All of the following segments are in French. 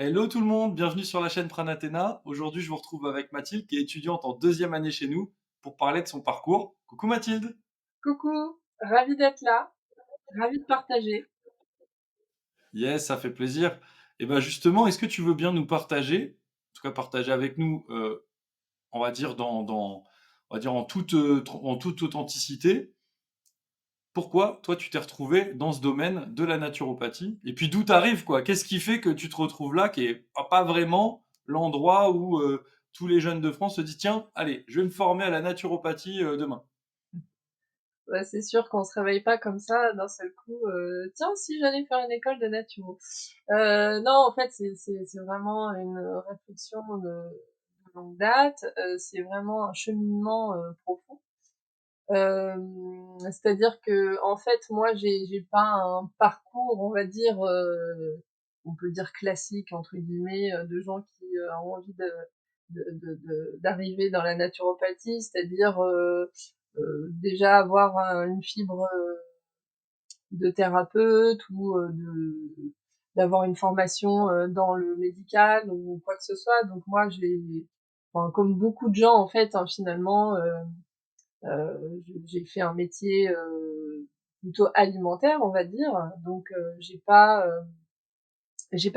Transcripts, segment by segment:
Hello tout le monde, bienvenue sur la chaîne Pranathéna. Aujourd'hui, je vous retrouve avec Mathilde qui est étudiante en deuxième année chez nous pour parler de son parcours. Coucou Mathilde. Coucou, ravie d'être là, ravie de partager. Yes, ça fait plaisir. Et ben justement, est-ce que tu veux bien nous partager, en tout cas partager avec nous, on va dire on va dire en toute authenticité, pourquoi toi tu t'es retrouvé dans ce domaine de la naturopathie et puis d'où t'arrives quoi? Qu'est-ce qui fait que tu te retrouves là, qui est pas vraiment l'endroit où tous les jeunes de France se disent tiens, allez, je vais me former à la naturopathie demain. Bah, c'est sûr qu'on se réveille pas comme ça d'un seul coup, «Tiens, si j'allais faire une école de naturo». Non, en fait, c'est vraiment une réflexion de longue date, c'est vraiment un cheminement, profond. C'est-à-dire qu'en fait, moi, j'ai pas un parcours, on va dire, on peut dire «classique» entre guillemets, de gens qui, ont envie d'arriver dans la naturopathie, c'est-à-dire, déjà avoir une fibre, de thérapeute ou, de d'avoir une formation, dans le médical ou quoi que ce soit. Donc moi, enfin, comme beaucoup de gens en fait, hein, finalement, j'ai fait un métier, plutôt alimentaire, on va dire. Donc, j'ai pas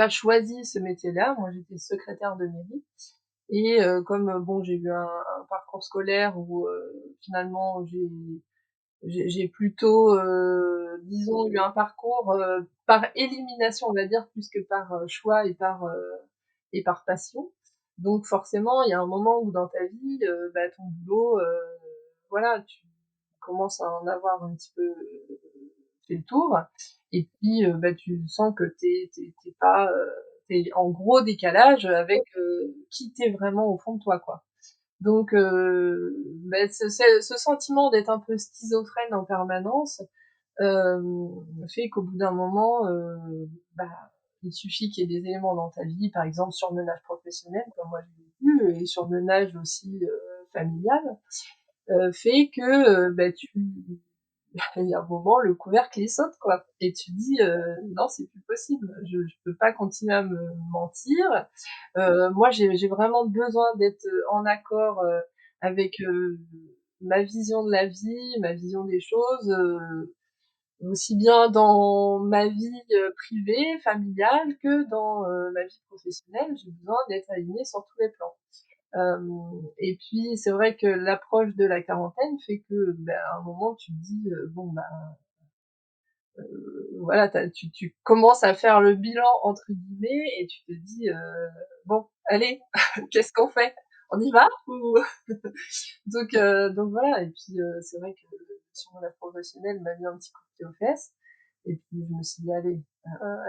choisi ce métier-là. Moi, j'étais secrétaire de mairie et comme, bon, j'ai eu un parcours scolaire où, finalement j'ai plutôt, disons, eu un parcours, par élimination, on va dire, plus que par, choix et par passion. Donc forcément, il y a un moment où dans ta vie, bah, ton boulot, voilà, tu commences à en avoir un petit peu fait le tour et puis, bah, tu sens que tu es pas, tu en gros décalage avec, qui tu es vraiment au fond de toi, quoi. Donc, bah, ce sentiment d'être un peu schizophrène en permanence, fait qu'au bout d'un moment, bah, il suffit qu'il y ait des éléments dans ta vie, par exemple surmenage professionnel comme moi j'ai vécu et surmenage aussi, familial, fait que, bah, il y a un moment le couvercle il saute quoi et tu dis: «Non, c'est plus possible, je peux pas continuer à me mentir». Moi j'ai vraiment besoin d'être, en accord, avec, ma vision de la vie, ma vision des choses, aussi bien dans ma vie, privée, familiale que dans, ma vie professionnelle. J'ai besoin d'être alignée sur tous les plans. Et puis c'est vrai que l'approche de la quarantaine fait que, bah, à un moment tu te dis, bon, bah, voilà, tu commences à faire «le bilan» entre guillemets et tu te dis, «Bon, allez, qu'est-ce qu'on fait? On y va ou?» donc voilà et puis, c'est vrai que sur mon œuvre professionnelle m'a mis un petit coup de pied aux fesses et puis je me suis dit: «Allez,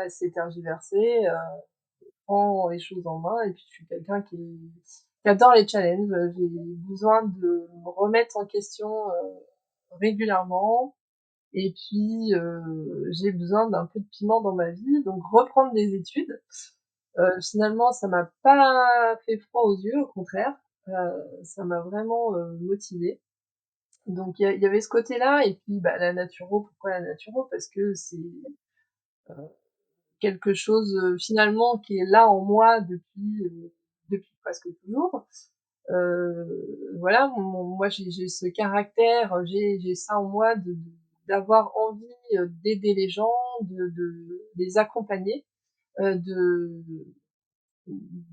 assez tergiversé, prends les choses en main» et puis je suis quelqu'un qui adore les challenges, j'ai besoin de me remettre en question, régulièrement et puis, j'ai besoin d'un peu de piment dans ma vie, donc reprendre des études, finalement ça m'a pas fait froid aux yeux, au contraire, ça m'a vraiment, motivée. Donc il y avait ce côté-là et puis, bah, la naturo, pourquoi la naturo? Parce que c'est, quelque chose, finalement qui est là en moi depuis presque toujours. Voilà, moi j'ai ce caractère, j'ai ça en moi d'avoir envie, d'aider les gens, de les accompagner, de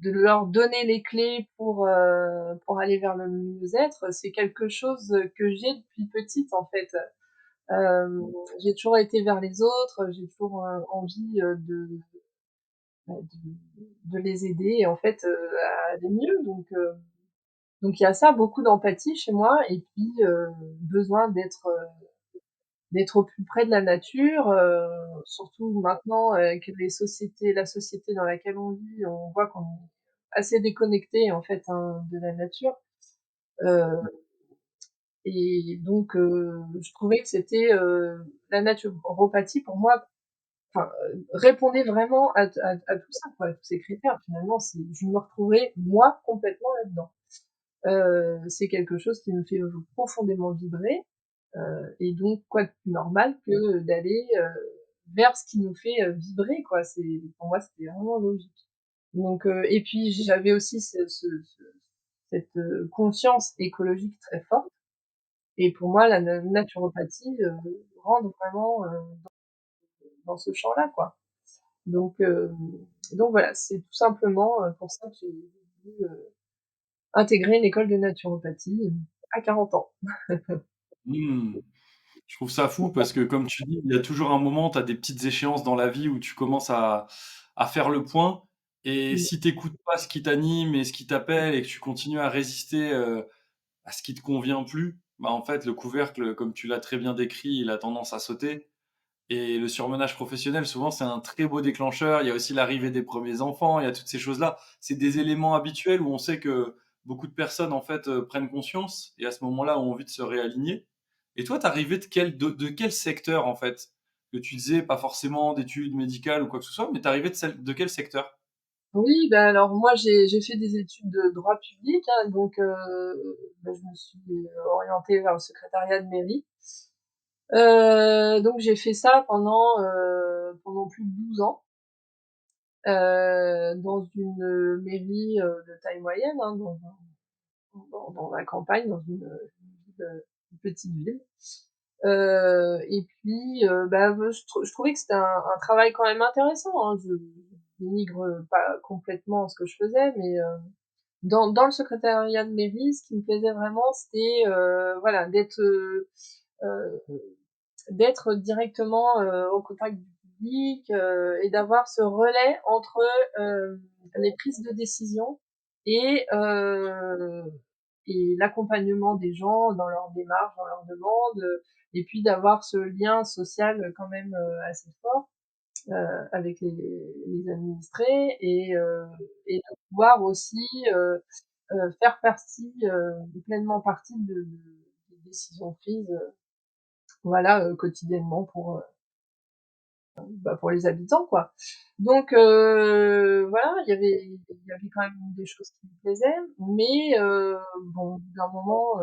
leur donner les clés pour aller vers le mieux-être. C'est quelque chose, que j'ai depuis petite, en fait. J'ai toujours été vers les autres, j'ai toujours, envie, bah, de les aider et en fait, à aller mieux donc il y a ça, beaucoup d'empathie chez moi et puis, besoin d'être au plus près de la nature, surtout maintenant avec la société dans laquelle on vit, on voit qu'on est assez déconnecté en fait, hein, de la nature, heu et donc je trouvais que c'était, la naturopathie pour moi, enfin, répondait vraiment à tout ça quoi, à tous ces critères. Finalement, je me retrouvais moi complètement là-dedans. C'est quelque chose qui me fait, profondément vibrer, et donc quoi de plus normal que d'aller, vers ce qui nous fait, vibrer quoi. Pour moi, c'était vraiment logique. Donc et puis j'avais aussi cette, conscience écologique très forte et pour moi la naturopathie, rentre vraiment, dans ce champ-là, quoi. Donc hem, donc voilà, c'est tout simplement, pour ça que j'ai voulu, intégrer une école de naturopathie, à 40 ans. Mmh. Je trouve ça fou parce que comme tu dis, il y a toujours un moment, tu as des petites échéances dans la vie où tu commences à faire le point et Mmh, si tu écoutes pas ce qui t'anime et ce qui t'appelle et que tu continues à résister, à ce qui te convient plus, bah, en fait, le couvercle, comme tu l'as très bien décrit, il a tendance à sauter et le surmenage professionnel, souvent, c'est un très beau déclencheur. Il y a aussi l'arrivée des premiers enfants, il y a toutes ces choses-là. C'est des mmh. éléments habituels où on sait que beaucoup de personnes, en fait, prennent conscience et à ce moment-là, ont envie de se réaligner. Et toi, tu arrivais de quel secteur, en fait? Que tu disais pas forcément d'études médicales ou quoi que ce soit, mais tu arrivais de quel secteur? Oui, bah, alors moi j'ai fait des études de droit public, hein, donc bah, je me suis, orientée vers le secrétariat de mairie. Donc j'ai fait ça pendant plus de 12 ans, dans une, mairie, de taille moyenne, hein, dans la campagne, dans ville, une petite ville. Et puis, bah, je trouvais que c'était un travail quand même intéressant, hein. Je dénigre pas complètement ce que je faisais, mais, dans le secrétariat de mairie, ce qui me plaisait vraiment, c'était, voilà, heu, d'être directement, au contact du public, et d'avoir ce relais entre, les prises de décision et l'accompagnement des gens dans leurs démarches, dans leurs demandes, et puis d'avoir ce lien social, quand même, assez fort, avec les administrés et de pouvoir aussi, faire partie, pleinement partie des décisions prises, voilà, quotidiennement pour les habitants, quoi. Donc voilà, il y avait quand même des choses qui me plaisaient, mais bon, au bout d'un moment,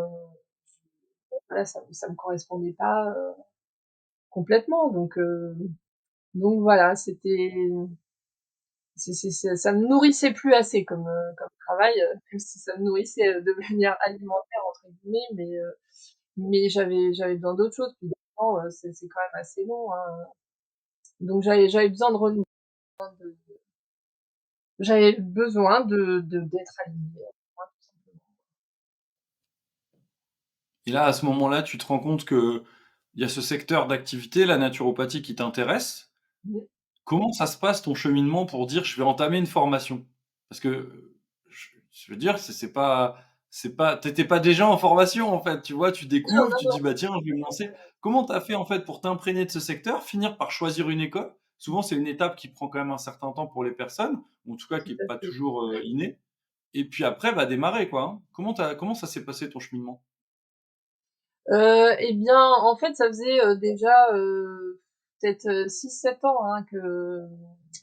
voilà, ça me correspondait pas, complètement, donc voilà, ça me nourrissait plus assez comme travail, même si ça me nourrissait, de manière «alimentaire» entre guillemets, mais j'avais besoin d'autre chose, puis 2 ans, c'est quand même assez long, hein, donc j'avais besoin de renouveler, de j'avais besoin d'être alignée, moi, tout simplement. Et là, à ce moment-là, tu te rends compte qu'il y a ce secteur d'activité, la naturopathie, qui t'intéresse. Mmh. Comment ça se passe ton cheminement pour dire: «Je vais entamer une formation»? Parce que, je veux dire, c'est pas tu étais pas déjà en formation, en fait, tu vois? Tu Non, découvres, non, tu non, dis: «Bah, tiens, je vais me lancer». Comment tu as fait, en fait, pour t'imprégner de ce secteur, finir par choisir une école? Souvent, c'est une étape qui prend quand même un certain temps pour les personnes, ou en tout cas qui tout est à pas fait. toujours, innée et puis après, bah, démarrer, quoi, hein. Comment ça s'est passé ton cheminement? Et bien, en fait, ça faisait, déjà, peut-être, 6-7 ans, hein, que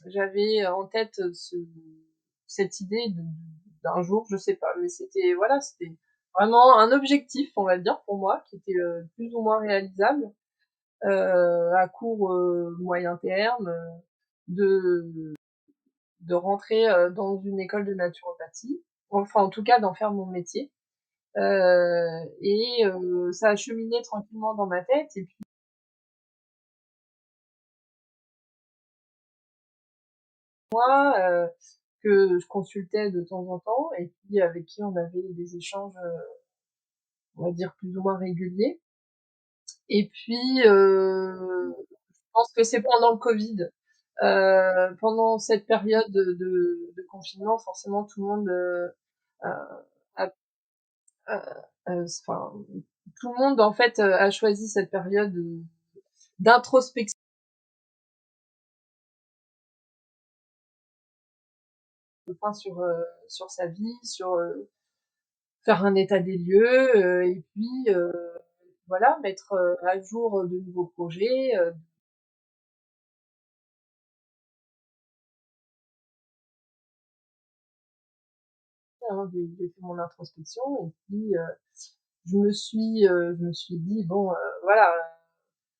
j'avais en tête, cette idée d'un jour, je sais pas, mais c'était voilà, c'était vraiment un objectif, on va dire, pour moi, qui était, plus ou moins réalisable, à court, moyen terme, de rentrer, dans une école de naturopathie, enfin, en tout cas, d'en faire mon métier. Et ça a cheminé tranquillement dans ma tête et puis moi, que je consultais de temps en temps et puis avec qui on avait des échanges, on va dire plus ou moins réguliers et puis, je pense que c'est pendant le covid, pendant cette période de confinement, forcément tout le monde, a enfin, tout le monde en fait, a choisi cette période, d'introspection sur sa vie, faire un état des lieux, et puis, voilà, mettre, à jour, de nouveaux projets, hein. J'ai fait mon introspection et puis, je me suis dit: «Bon, voilà,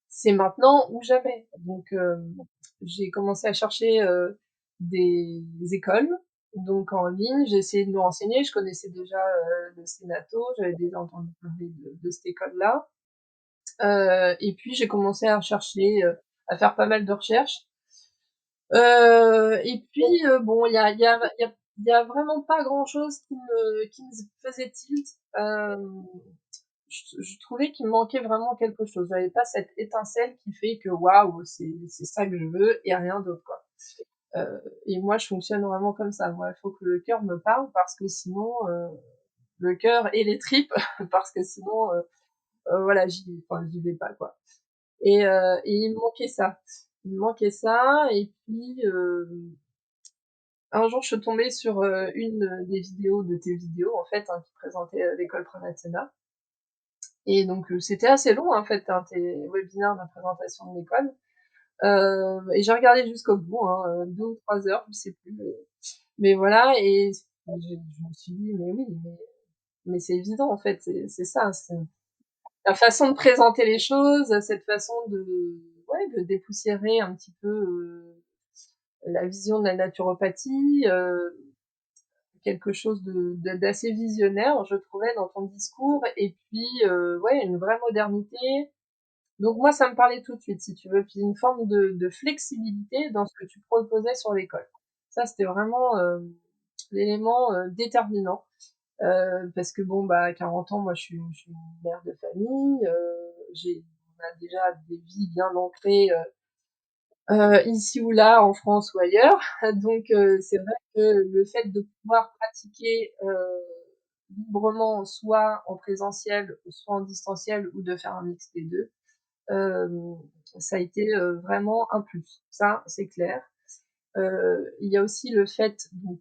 c'est maintenant ou jamais». Donc, j'ai commencé à chercher, des écoles. donc en ligne. J'ai essayé de me renseigner. Je connaissais déjà le Sénato, j'avais déjà entendu parler de cette école-là. Et puis j'ai commencé à chercher, à faire pas mal de recherches. Et puis bon, il y a vraiment pas grand-chose qui me faisait tilt. Je trouvais qu'il me manquait vraiment quelque chose. J'avais pas cette étincelle qui fait que waouh, c'est ça que je veux et rien d'autre, quoi. Et moi, je fonctionne vraiment comme ça. Moi, il faut que le cœur me parle parce que sinon, le cœur et les tripes, parce que sinon, voilà, j'y vais pas, quoi. Et il me manquait ça. Il me manquait ça. Et puis un jour, je suis tombée sur une des vidéos de tes vidéos, en fait, hein, qui présentait l'école Pranatena. Et donc, c'était assez long, en fait, hein, tes webinaires de présentation de l'école. Et j'ai regardé jusqu'au bout, hein, 2 ou 3 heures, je sais plus. Mais voilà, et je me suis dit, mais oui, mais c'est évident, en fait, c'est ça. C'est la façon de présenter les choses, cette façon ouais, de dépoussiérer un petit peu la vision de la naturopathie, quelque chose d'assez visionnaire, je trouvais, dans ton discours, et puis ouais, une vraie modernité. Donc moi, ça me parlait tout de suite, si tu veux, puis une forme de flexibilité dans ce que tu proposais sur l'école. Ça, c'était vraiment l'élément déterminant, parce que bon, bah, à 40 ans, moi, je suis une mère de famille, on a déjà des vies bien ancrées ici ou là, en France ou ailleurs. Donc c'est vrai que le fait de pouvoir pratiquer librement, soit en présentiel, soit en distanciel, ou de faire un mix des deux, ça a été vraiment un plus. Ça, c'est clair. Il y a aussi le fait, donc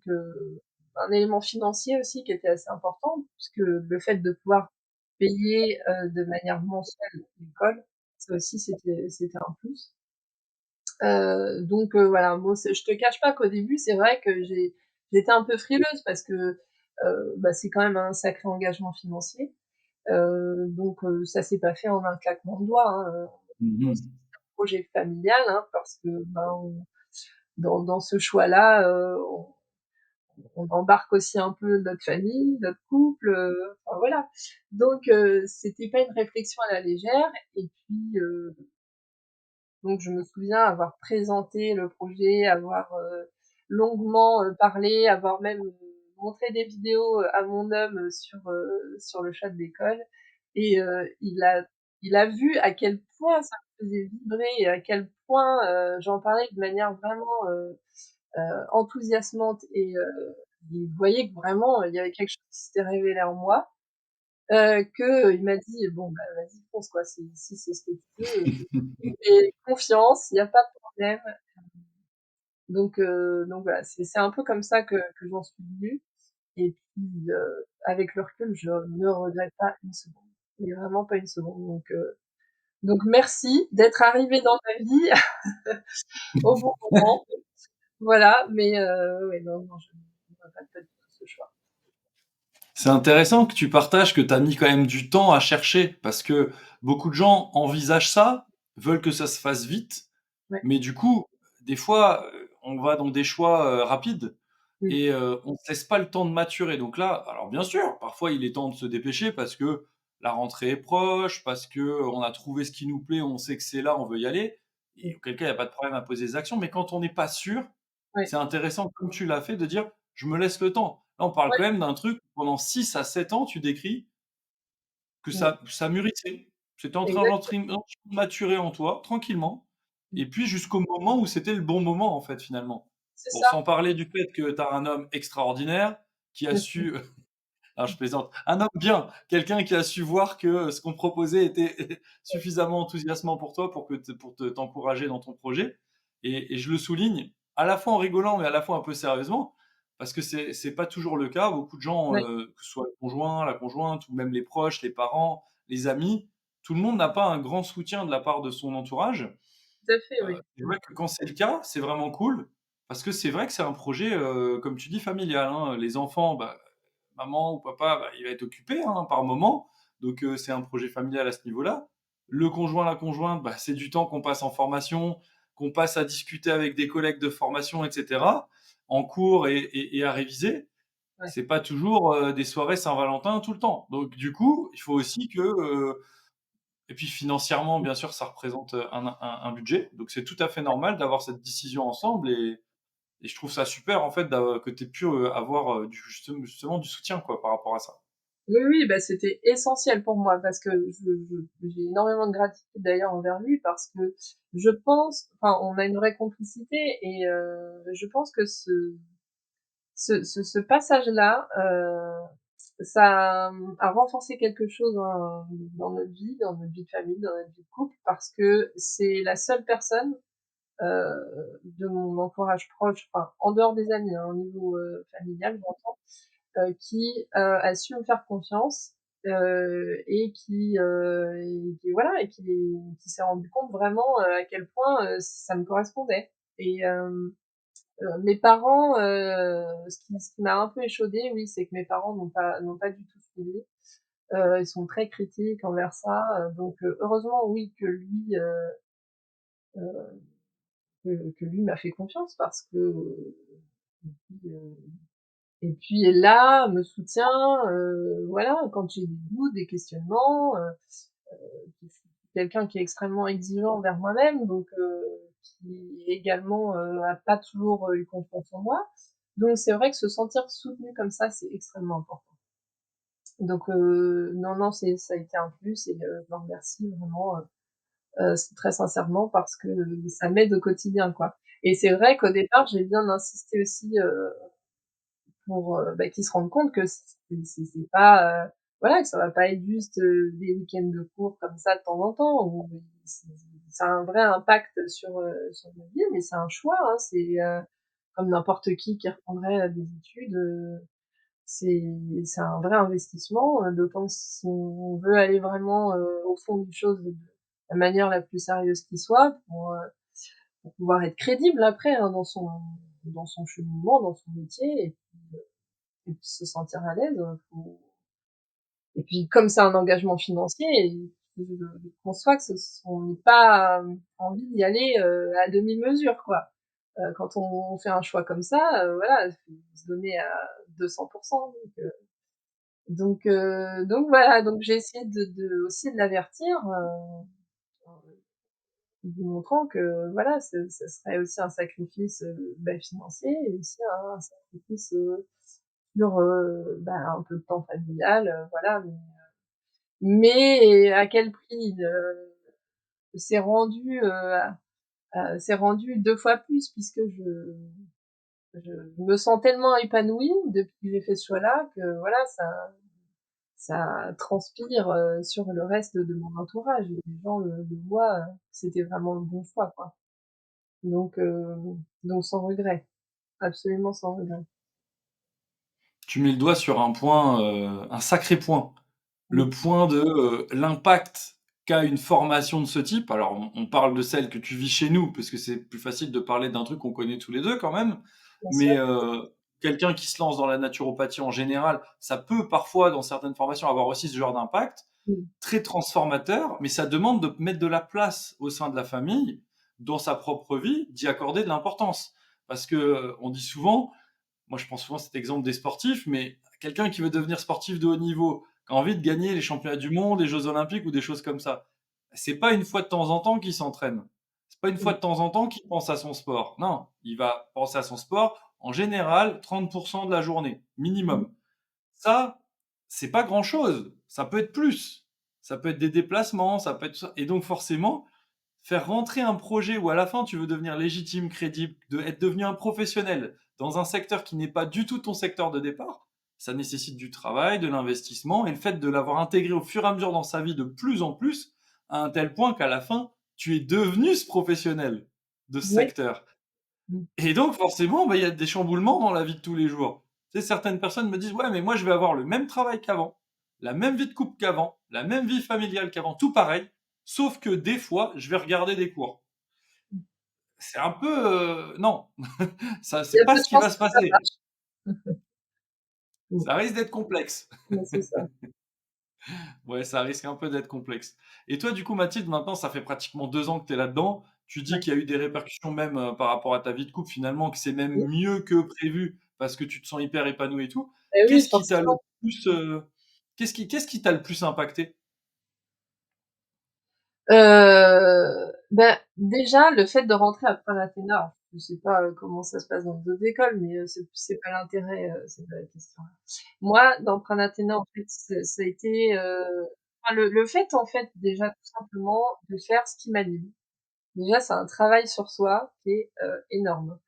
un élément financier aussi qui était assez important, puisque le fait de pouvoir payer de manière mensuelle l'école, ça aussi c'était un plus. Donc voilà, moi je te cache pas qu'au début, c'est vrai que j'étais un peu frileuse parce que bah, c'est quand même un sacré engagement financier. Donc ça s'est pas fait en un claquement de doigts, hein. Mmh. C'est un projet familial, hein, parce que ben, dans ce choix-là, on embarque aussi un peu notre famille, notre couple, enfin voilà. Donc c'était pas une réflexion à la légère. Et puis donc je me souviens avoir présenté le projet, avoir longuement parlé, avoir même montré des vidéos à mon homme sur le chat de l'école. Et il a vu à quel point ça me faisait vibrer et à quel point j'en parlais de manière vraiment enthousiasmante. Et il voyait que vraiment il y avait quelque chose qui s'était révélé en moi. Que il m'a dit: «Bon, bah, vas-y fonce, quoi, si c'est ce que tu veux, fais confiance, il y a pas de problème». Donc voilà, c'est un peu comme ça que j'en suis venue. Et puis avec le recul, je ne regrette pas une seconde, mais vraiment pas une seconde. Donc merci d'être arrivé dans ma vie au bon moment. Voilà, mais ouais, non, non, je ne regrette pas du tout ce choix. C'est intéressant que tu partages que tu as mis quand même du temps à chercher parce que beaucoup de gens envisagent ça, veulent que ça se fasse vite, Ouais. mais du coup, des fois, on va dans des choix, rapides Mmh. et on ne se laisse pas le temps de maturer. Donc là, alors bien sûr, parfois il est temps de se dépêcher parce que la rentrée est proche, parce qu'on a trouvé ce qui nous plaît, on sait que c'est là, on veut y aller Mmh. et auquel cas il y a pas de problème à poser des actions. Mais quand on n'est pas sûr, Ouais. c'est intéressant comme tu l'as fait de dire: «Je me laisse le temps». Là, on parle Ouais. quand même d'un truc pendant 6 à 7 ans, tu décris que Mmh. ça mûrissait. C'était en train Exact. de maturer en toi tranquillement Mmh. et puis jusqu'au moment où c'était le bon moment, en fait, finalement. C'est Bon, ça. sans parler du fait que tu as un homme extraordinaire qui a Mmh mh. su alors je plaisante, un homme bien, quelqu'un qui a su voir que ce qu'on proposait était suffisamment enthousiasmant pour toi pour t'encourager dans ton projet et je le souligne à la fois en rigolant, mais à la fois un peu sérieusement parce que c'est pas toujours le cas. Beaucoup de gens, Ouais, que ce soit le conjoint, la conjointe ou même les proches, les parents, les amis, tout le monde n'a pas un grand soutien de la part de son entourage. tout à fait, oui. C'est Mmh. vrai que quand c'est le cas, c'est vraiment cool parce que c'est vrai que c'est un projet, comme tu dis familial, hein. Les enfants, bah, maman ou papa, bah, il va être occupé, hein, par moment, donc c'est un projet familial à ce niveau-là. Le conjoint, la conjointe, bah, c'est du temps qu'on passe en formation, qu'on passe à discuter avec des collègues de formation et cetera. en cours et à réviser. ouais. C'est pas toujours, des soirées Saint-Valentin tout le temps. Donc du coup, il faut aussi que, et puis financièrement, bien sûr, ça représente, un budget. Donc c'est tout à fait normal d'avoir cette décision ensemble et je trouve ça super en fait que tu aies pu, avoir, du justement du soutien quoi, par rapport à ça. Oui, oui, bah, c'était essentiel pour moi parce que j'ai énormément de gratitude d'ailleurs envers lui parce que je pense enfin, on a une vraie complicité et je pense que ce passage-là, ça, a renforcé quelque chose dans notre vie de famille, dans notre vie de couple parce que c'est la seule personne, de mon entourage proche, enfin, en dehors des amis, hein, au niveau, familial, j'entends, a su me faire confiance, et qui voilà et qui s'est rendu compte vraiment, à quel point, ça me correspondait et mes parents, ce qui m'a un peu échaudée, oui, c'est que mes parents n'ont pas du tout suivi. Ils sont très critiques envers ça, donc heureusement, oui, que lui m'a fait confiance parce que, et puis est là, me soutient, voilà, quand j'ai des doutes, des questionnements, je suis quelqu'un qui est extrêmement exigeant envers moi-même, donc qui également, a pas toujours, eu confiance en moi. Donc c'est vrai que se sentir soutenu comme ça, c'est extrêmement important. Donc non, non, ça a été un plus et je le remercie vraiment, très sincèrement parce que ça m'aide au quotidien, quoi. Et c'est vrai qu'au départ, j'ai bien insisté aussi, pour, bah, qu'ils se rendent compte que c'est pas, voilà, que ça va pas être juste, des week-ends de cours comme ça de temps en temps où c'est ça a un vrai impact sur notre vie, mais c'est un choix, hein. C'est, comme n'importe qui reprendrait, des études, c'est c'est un vrai investissement, d'autant que si on veut aller vraiment, au fond des choses de la manière la plus sérieuse qui soit pour pouvoir être crédible après, hein, dans son cheminement, dans son métier et puis se sentir à l'aise, faut et puis comme c'est un engagement financier, je conçois que on n'est pas, envie d'y aller, à demi-mesure, quoi. Quand on fait un choix comme ça, voilà, faut se donner à 200 donc voilà, donc j'ai essayé de aussi de l'avertir, en lui montrant que voilà, ce serait aussi un sacrifice, bah, financier et aussi un sacrifice, sur, bah, un peu de temps familial, voilà, mais à quel prix? C'est rendu, c'est rendu 2 fois plus puisque je me sens tellement épanouie depuis que j'ai fait ce choix-là que voilà, ça transpire, sur le reste de mon entourage et les gens le voient, c'était vraiment le bon choix, quoi. Donc heu, donc sans regret, absolument sans regret. Tu mets le doigt sur un point, un sacré point. Mmh, Le point de, l'impact qu'a une formation de ce type. Alors on parle de celle que tu vis chez nous, parce que c'est plus facile de parler d'un truc qu'on connaît tous les 2 quand même. bien sûr. Mais, quelqu'un qui se lance dans la naturopathie en général, ça peut parfois dans certaines formations avoir aussi ce genre d'impact, Mmh, très transformateur, mais ça demande de mettre de la place au sein de la famille, dans sa propre vie, d'y accorder de l'importance. Parce que, on dit souvent, moi je prends souvent cet exemple des sportifs, mais quelqu'un qui veut devenir sportif de haut niveau, qui a envie de gagner les championnats du monde, les Jeux olympiques ou des choses comme ça, c'est pas une fois de temps en temps qu'il s'entraîne. C'est pas une fois mmh, de temps en temps qu'il pense à son sport. Non, il va penser à son sport en général 30 de la journée, mmh, minimum. Ça, c'est pas grand-chose. Ça peut être plus. Ça peut être des déplacements, ça peut être ça et donc forcément, faire rentrer un projet où à la fin tu veux devenir légitime, crédible, être devenu un professionnel dans un secteur qui n'est pas du tout ton secteur de départ, ça nécessite du travail, de l'investissement et le fait de l'avoir intégré au fur et à mesure dans sa vie de plus en plus, à un tel point qu'à la fin, tu es devenu ce professionnel de ce oui, secteur. mmh, Et donc forcément, bah, il y a des chamboulements dans la vie de tous les jours. Tu sais, certaines personnes me disent: «Ouais, mais moi je vais avoir le même travail qu'avant, la même vie de couple qu'avant, la même vie familiale qu'avant, tout pareil, sauf que des fois, je vais regarder des cours». mmh. C'est un peu, non, ça Il y c'est a pas peu de ce qui va chances se que ça passer. marche. Mmh, Ça risque d'être complexe. mais c'est ça. Ouais, ça risque un peu d'être complexe. Et toi, du coup, Mathilde, maintenant, ça fait pratiquement 2 ans que tu es là-dedans. Tu dis Ouais. qu'il y a eu des répercussions même, par rapport à ta vie de couple finalement, que c'est même Oui. mieux que prévu parce que tu te sens hyper épanoui et tout. Et oui, Qu'est-ce qui t'a le forcément. plus, qu'est-ce qui t'a le plus impacté? Bah, déjà, le fait de rentrer après l'Athéna, je sais pas, comment ça se passe dans les autres écoles, mais c'est pas l'intérêt, c'est pas la question là. Moi, dans Pranathéna, en fait, ça a été, enfin le fait, en fait, déjà, tout simplement, de faire ce qui m'anime. Déjà, c'est un travail sur soi qui est, énorme.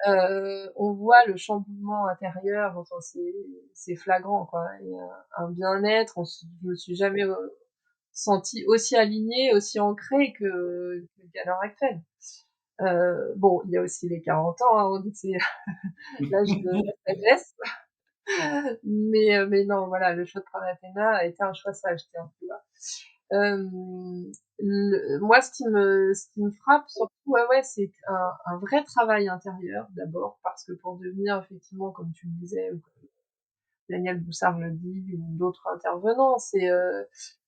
On voit le chamboulement intérieur, enfin, c'est flagrant, quoi et un bien-être, je me suis jamais, sentie aussi alignée, aussi ancrée qu'à l'heure actuelle. Bon, il y a aussi les 40 ans, hein, on dit que c'est l'âge de la sagesse, mais non, voilà, le choix de Pranathéna a été un choix sage, tiens, tu vois? Moi, ce qui me frappe surtout, ouais, ouais, c'est un vrai travail intérieur, d'abord, parce que pour devenir effectivement, comme tu le disais, ou comme Daniel Boussard le dit, ou d'autres intervenants,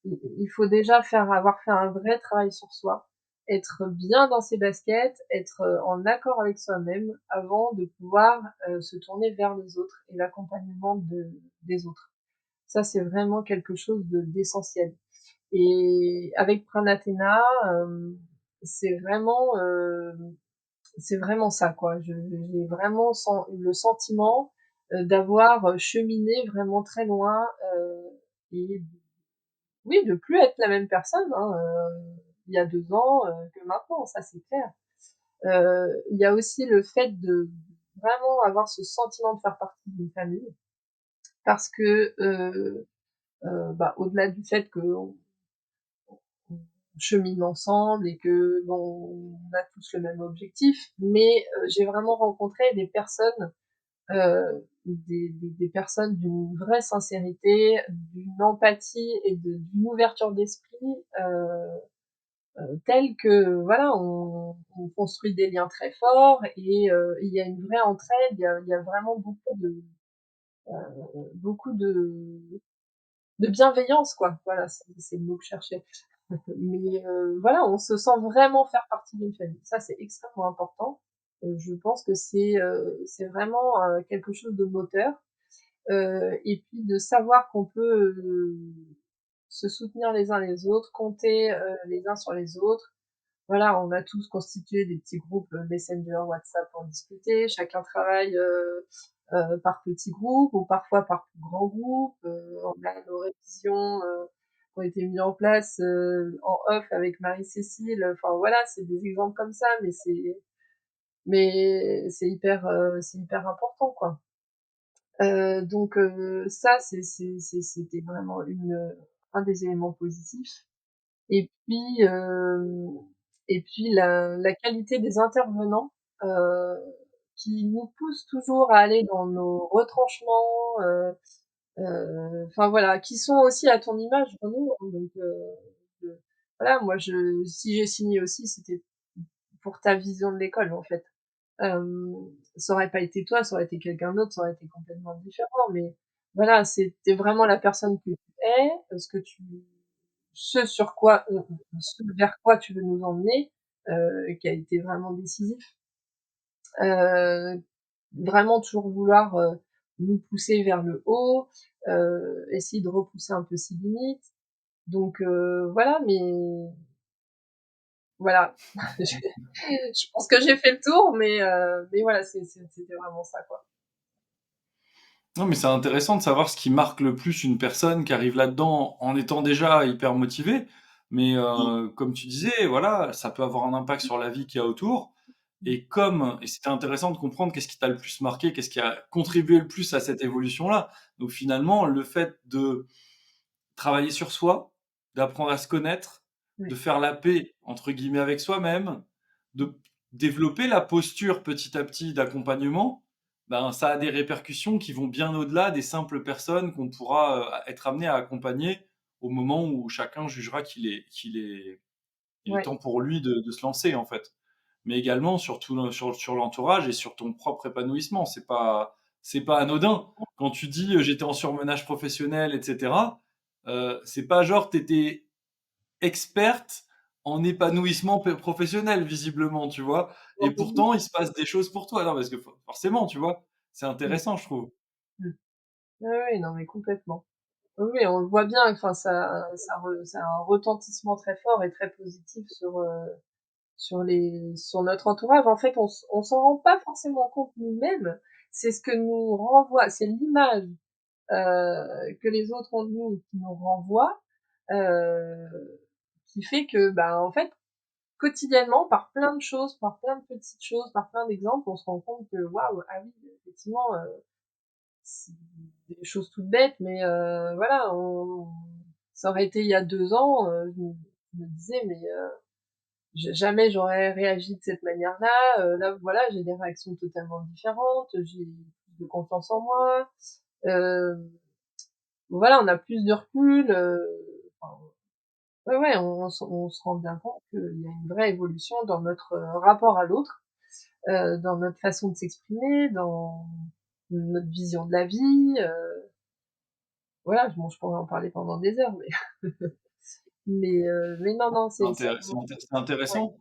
il faut déjà avoir fait un vrai travail sur soi, être bien dans ses baskets, être, en accord avec soi-même avant de pouvoir, se tourner vers les autres et l'accompagnement des autres. Ça, c'est vraiment quelque chose d'essentiel. Et avec Pranathéna, c'est vraiment, c'est vraiment ça, quoi. J'ai vraiment le sentiment, d'avoir, cheminé vraiment très loin, et oui, de plus être la même personne, hein, il y a 2 ans, que maintenant, ça c'est clair. Il y a aussi le fait de vraiment avoir ce sentiment de faire partie d'une famille parce que, bah, au-delà du fait qu'on on chemine ensemble et que bon, on a tous le même objectif, mais j'ai vraiment rencontré des personnes, des personnes d'une vraie sincérité, d'une empathie et d'une ouverture d'esprit, telle que voilà, on construit des liens très forts et il y a une vraie entraide, il y a vraiment beaucoup de bienveillance, quoi. Voilà, c'est le mot que je cherchais. Mais voilà, on se sent vraiment faire partie d'une famille. Ça, c'est extrêmement important. Je pense que c'est vraiment, quelque chose de moteur, et puis de savoir qu'on peut, se soutenir les uns les autres, compter, les uns sur les autres. Voilà, on a tous constitué des petits groupes, Messenger, WhatsApp pour discuter. Chacun travaille, par petits groupes ou parfois par plus grands groupes. On a nos révisions, qui ont été mis en place, en off avec Marie-Cécile. Enfin voilà, c'est des exemples comme ça, mais c'est hyper important, quoi. Donc ça, c'était vraiment un des éléments positifs. Et puis, la qualité des intervenants, heu, qui nous poussent toujours à aller dans nos retranchements, enfin voilà, qui sont aussi à ton image, Renaud, hein, donc je voilà, moi si j'ai signé aussi, c'était pour ta vision de l'école, en fait. Ça aurait pas été toi, ça aurait été quelqu'un d'autre, ça aurait été complètement différent, mais voilà, c'était vraiment la personne que tu es, ce vers quoi tu veux nous emmener, qui a été vraiment décisif. Heu, Vraiment toujours vouloir, nous pousser vers le haut, essayer de repousser un peu ses limites. Donc voilà, mais voilà. Je pense que j'ai fait le tour, mais voilà, c'était vraiment ça, quoi. Non, mais c'est intéressant de savoir ce qui marque le plus une personne qui arrive là-dedans en étant déjà hyper motivée. Mais, Mmh. comme tu disais, voilà, ça peut avoir un impact sur la vie qu'il y a autour. Et c'était intéressant de comprendre qu'est-ce qui t'a le plus marqué, qu'est-ce qui a contribué le plus à cette évolution-là. Donc finalement, le fait de travailler sur soi, d'apprendre à se connaître, de Ouais, faire «la paix» entre guillemets avec soi-même, de développer la posture petit à petit d'accompagnement, ben, ça a des répercussions qui vont bien au-delà des simples personnes qu'on pourra, être amené à accompagner au moment où chacun jugera il est ouais, temps pour lui de se lancer, en fait. Mais également sur tout le sur l'entourage et sur ton propre épanouissement. C'est pas anodin. Quand tu dis, «J'étais en surmenage professionnel» et cetera, c'est pas genre tu étais experte en épanouissement professionnel visiblement, tu vois? Et Complètement. pourtant, il se passe des choses pour toi. Non, parce que forcément, tu vois? C'est Mmh, intéressant, je trouve. mmh. Oui, oui, non, mais complètement. Oui, oui, on le voit bien, enfin ça a un retentissement très fort et très positif sur notre entourage. En fait, on s'en rend pas forcément compte nous-mêmes. C'est ce que nous renvoie, c'est l'image, que les autres ont de nous qui nous renvoie, heu, qui fait que, bah, en fait, quotidiennement, par plein de choses, par plein de petites choses, par plein d'exemples, on se rend compte que waouh, ah oui, effectivement, c'est des choses toutes bêtes, mais voilà, on ça aurait été il y a 2 ans, je me disais: «Mais jamais j'aurais réagi de cette manière-là». Là, voilà, j'ai des réactions totalement différentes, j'ai plus de confiance en moi, hem, voilà, on a plus de recul, enfin, ouais, ouais, on se rend bien compte qu'il y a une vraie évolution dans notre, rapport à l'autre, dans notre façon de s'exprimer, dans notre vision de la vie, voilà, bon, je pourrais en parler pendant des heures, mais non, non, c'est vraiment C'est ouais. intéressant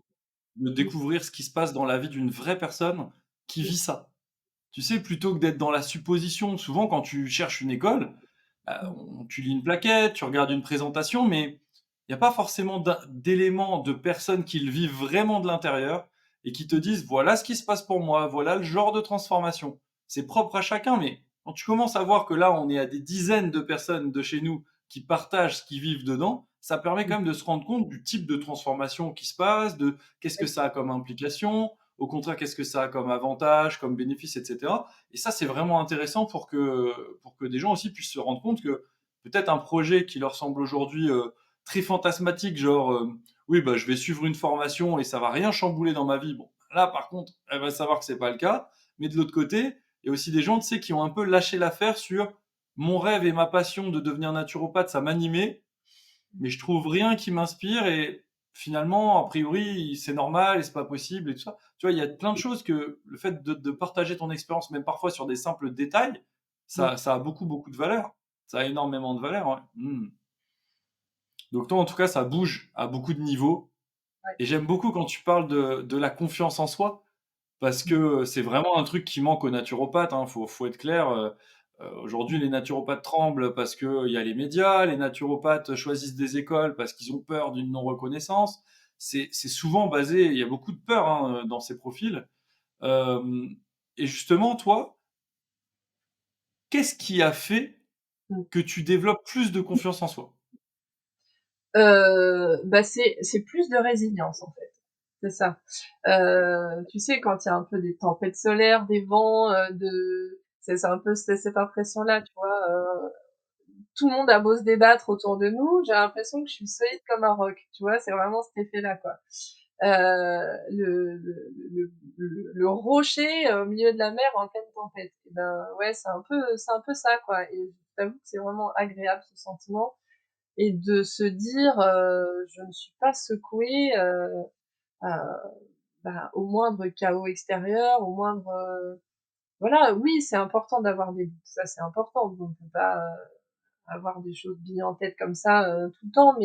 de Mmh, découvrir ce qui se passe dans la vie d'une vraie personne qui mmh, vit ça. Tu sais, plutôt que d'être dans la supposition, souvent quand tu cherches une école, mmh, tu lis une plaquette, tu regardes une présentation, mais il y a pas forcément d'éléments, de personnes qui le vivent vraiment de l'intérieur et qui te mmh, disent: «Voilà ce qui se passe pour moi, voilà le genre de transformation». C'est propre à chacun, mais quand tu commences à voir que là, on est à des dizaines de personnes de chez nous qui partagent ce qu'ils vivent dedans, ça permet mmh, quand même de se rendre compte du type de transformation qui se passe, de qu'est-ce que oui, ça a comme implication, au contraire, qu'est-ce que ça a comme avantage, comme bénéfice, et cetera. Et ça, c'est vraiment intéressant pour que des gens aussi puissent se rendre compte que peut-être un projet qui leur semble aujourd'hui très fantasmatique, genre oui, bah, je vais suivre une formation et ça va rien chambouler dans ma vie. Bon, là, par contre, elle va savoir que c'est pas le cas. Mais de l'autre côté, il y a aussi des gens, tu sais, qui ont un peu lâché l'affaire sur mon rêve et ma passion de devenir naturopathe, ça m'animait, mais je trouve rien qui m'inspire et finalement, a priori, c'est normal et c'est pas possible et tout ça. Tu vois, il y a plein de choses que le fait de partager ton expérience, même parfois sur des simples détails, mmh, ça a beaucoup, beaucoup de valeur. Ça a énormément de valeur, ouais. Mmh. Donc toi, en tout cas, ça bouge à beaucoup de niveaux ouais, et j'aime beaucoup quand tu parles de la confiance en soi parce mmh, que c'est vraiment un truc qui manque aux naturopathes, hein, faut être clair, aujourd'hui mmh, les naturopathes tremblent parce qu'il y a les médias, les naturopathes choisissent des écoles parce qu'ils ont peur d'une non-reconnaissance. C'est souvent basé il y a beaucoup de peur, hein, dans ces profils, hem et justement toi, qu'est-ce qui a fait mmh. que tu développes plus de confiance en soi? Bah, c'est plus de résilience, en fait, c'est ça. Tu sais, quand il y a un peu des tempêtes solaires, des vents, c'est un peu cette impression-là, tu vois? Tout le monde a beau se débattre autour de nous, j'ai l'impression que je suis solide comme un roc, tu vois? C'est vraiment cet effet-là, quoi. Le rocher, au milieu de la mer en pleine tempête. Et ben, ouais, c'est un peu ça, quoi, et je t'avoue que c'est vraiment agréable ce sentiment et de se dire, «Je ne suis pas secouée, bah, au moindre chaos extérieur, au moindre, voilà, oui, c'est important d'avoir des doutes, ça c'est important, on peut pas, avoir des choses bien en tête comme ça, tout le temps,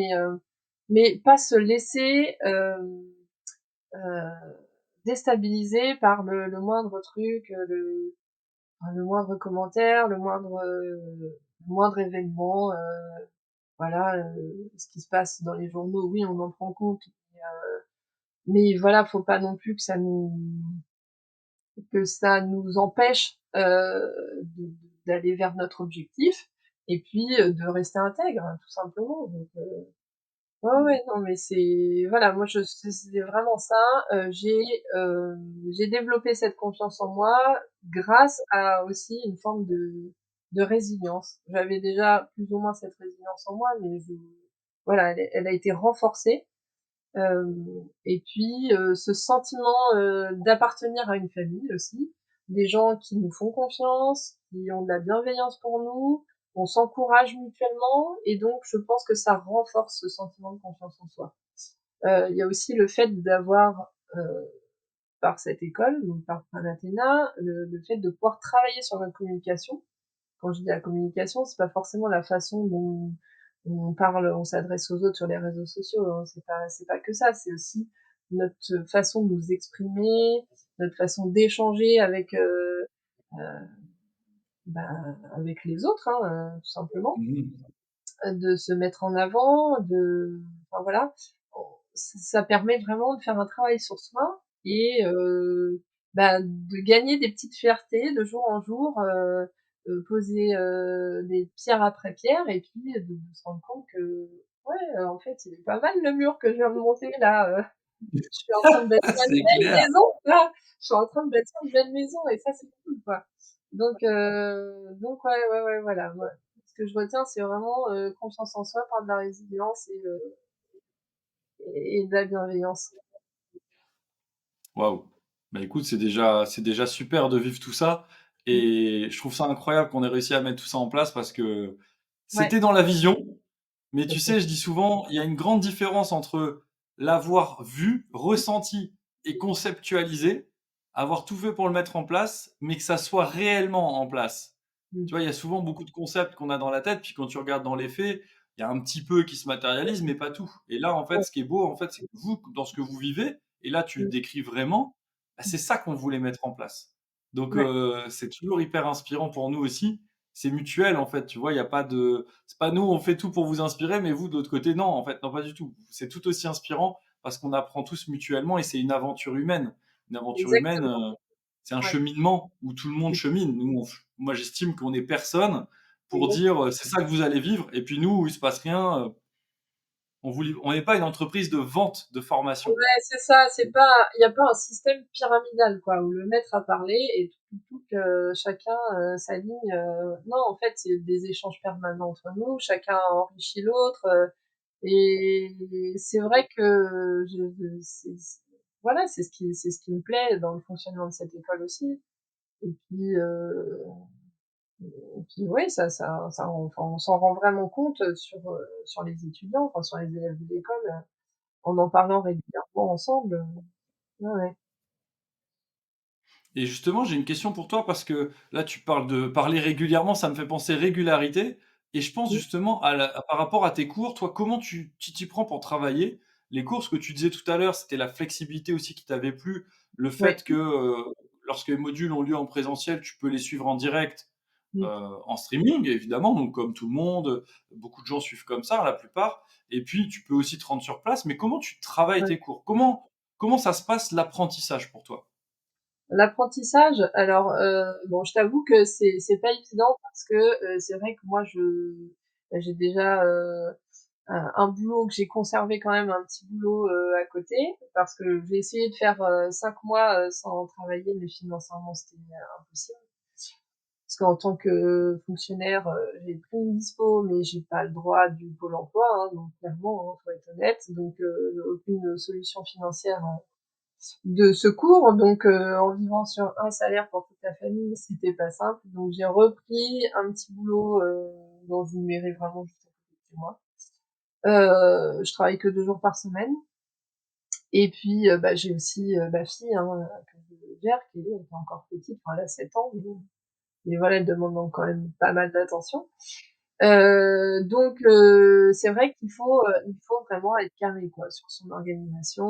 mais pas se laisser, heu, déstabiliser par le moindre truc, le moindre commentaire, le moindre événement, voilà, ce qui se passe dans les journaux, oui, on en prend compte, mais voilà, faut pas non plus que ça nous empêche, de d'aller vers notre objectif et puis, de rester intègre, tout simplement, donc ouais, ouais, non, mais c'est voilà, moi je c'est vraiment ça, j'ai développé cette confiance en moi grâce à aussi une forme de résilience. J'avais déjà plus ou moins cette résilience en moi, mais voilà, elle a été renforcée, et puis, ce sentiment, d'appartenir à une famille aussi, des gens qui nous font confiance, qui ont de la bienveillance pour nous, on s'encourage mutuellement et donc je pense que ça renforce ce sentiment de confiance en soi. Il y a aussi le fait d'avoir, par cette école, donc par Panathéna, le fait de pouvoir travailler sur notre communication. Quand je dis la communication, c'est pas forcément la façon on parle, on s'adresse aux autres sur les réseaux sociaux, hein. C'est pas que ça, c'est aussi notre façon de nous exprimer, notre façon d'échanger avec, bah, avec les autres, hein, tout simplement. Mmh. De se mettre en avant, enfin voilà. Ça permet vraiment de faire un travail sur soi et bah, de gagner des petites fiertés de jour en jour, poser, des pierres après pierres et puis de se rendre compte que, ouais, en fait, il est pas mal le mur que je viens de monter là, je suis en train de bâtir une C'est belle clair. maison là, je suis en train de bâtir une belle maison et ça c'est cool quoi. Donc ouais, ouais, ouais, voilà, ouais. Ce que je retiens, c'est vraiment, confiance en soi, par de la résilience et de la bienveillance. Waouh! Bah, écoute, c'est déjà super de vivre tout ça Mmh. et je trouve ça incroyable qu'on ait réussi à mettre tout ça en place parce que Ouais, c'était dans la vision, mais tout à tu fait. sais, je dis souvent, il y a une grande différence entre l'avoir vu, ressenti et conceptualisé, avoir tout fait pour le mettre en place, mais que ça soit réellement en place. Mmh. Tu vois, il y a souvent beaucoup de concepts qu'on a dans la tête, puis quand tu regardes dans les faits, il y a un petit peu qui se matérialise, mais pas tout. Et là, en fait, Ouais. ce qui est beau, en fait, c'est que vous, dans ce que vous vivez, et là, tu le Mmh. décris vraiment, bah, Mmh. c'est ça qu'on voulait mettre en place. Donc, Ouais. c'est toujours hyper inspirant pour nous aussi. C'est mutuel, en fait, tu vois, il y a pas de c'est pas nous, on fait tout pour vous inspirer, mais vous, de l'autre côté, non, en fait, non, pas du tout. C'est tout aussi inspirant parce qu'on apprend tous mutuellement et c'est une aventure humaine. Une aventure humaine, Exactement. c'est un Ouais. cheminement où tout le monde Mmh. chemine. Nous, moi, j'estime qu'on est personne pour Exactement. dire, c'est ça que vous allez vivre et puis nous, où il se passe rien, on n'est pas une entreprise de vente de formation. Ouais, c'est ça, c'est pas il y a pas un système pyramidal quoi, où le maître a parlé et que chacun, s'aligne, non, en fait, c'est des échanges permanents entre nous, chacun enrichit l'autre, et c'est vrai que c'est voilà, c'est ce qui me plaît dans le fonctionnement de cette école aussi. Et puis, ouais, enfin, on s'en rend vraiment compte, sur les étudiants, enfin sur les élèves de l'école, en parlant régulièrement ensemble, ouais, ouais. Et justement, j'ai une question pour toi parce que là, tu parles de parler régulièrement, ça me fait penser régularité et je pense Mmh, justement par rapport à tes cours, toi, comment tu t'y prends pour travailler? Les cours, ce que tu disais tout à l'heure, c'était la flexibilité aussi qui t'avait plu, le ouais, fait que, lorsque les modules ont lieu en présentiel, tu peux les suivre en direct, mmh, en streaming évidemment, donc comme tout le monde, beaucoup de gens suivent comme ça, la plupart et puis tu peux aussi te rendre sur place, mais comment tu travailles ouais. tes cours? Comment ça se passe l'apprentissage pour toi? L'apprentissage, alors, bon, je t'avoue que c'est pas évident parce que, c'est vrai que moi j'ai déjà, un boulot que j'ai conservé quand même, un petit boulot, à côté parce que j'ai essayé de faire, 5 mois, sans travailler, mais financièrement c'était, impossible. Parce qu'en tant que fonctionnaire, j'ai pris une dispo, mais j'ai pas le droit du Pôle emploi, hein, donc clairement, hein, faut être honnête, donc aucune solution financière, de secours, donc en vivant sur un salaire pour toute la famille, c'était pas simple, donc j'ai repris un petit boulot, dans une mairie vraiment juste à côté de chez moi. Je travaille que 2 jours par semaine et puis, bah, j'ai aussi, ma fille, hein, que je gère, qui est encore petite, enfin elle a 7 ans, mais voilà, elle demande donc quand même pas mal d'attention. Donc c'est vrai il faut vraiment être carré quoi, sur son organisation,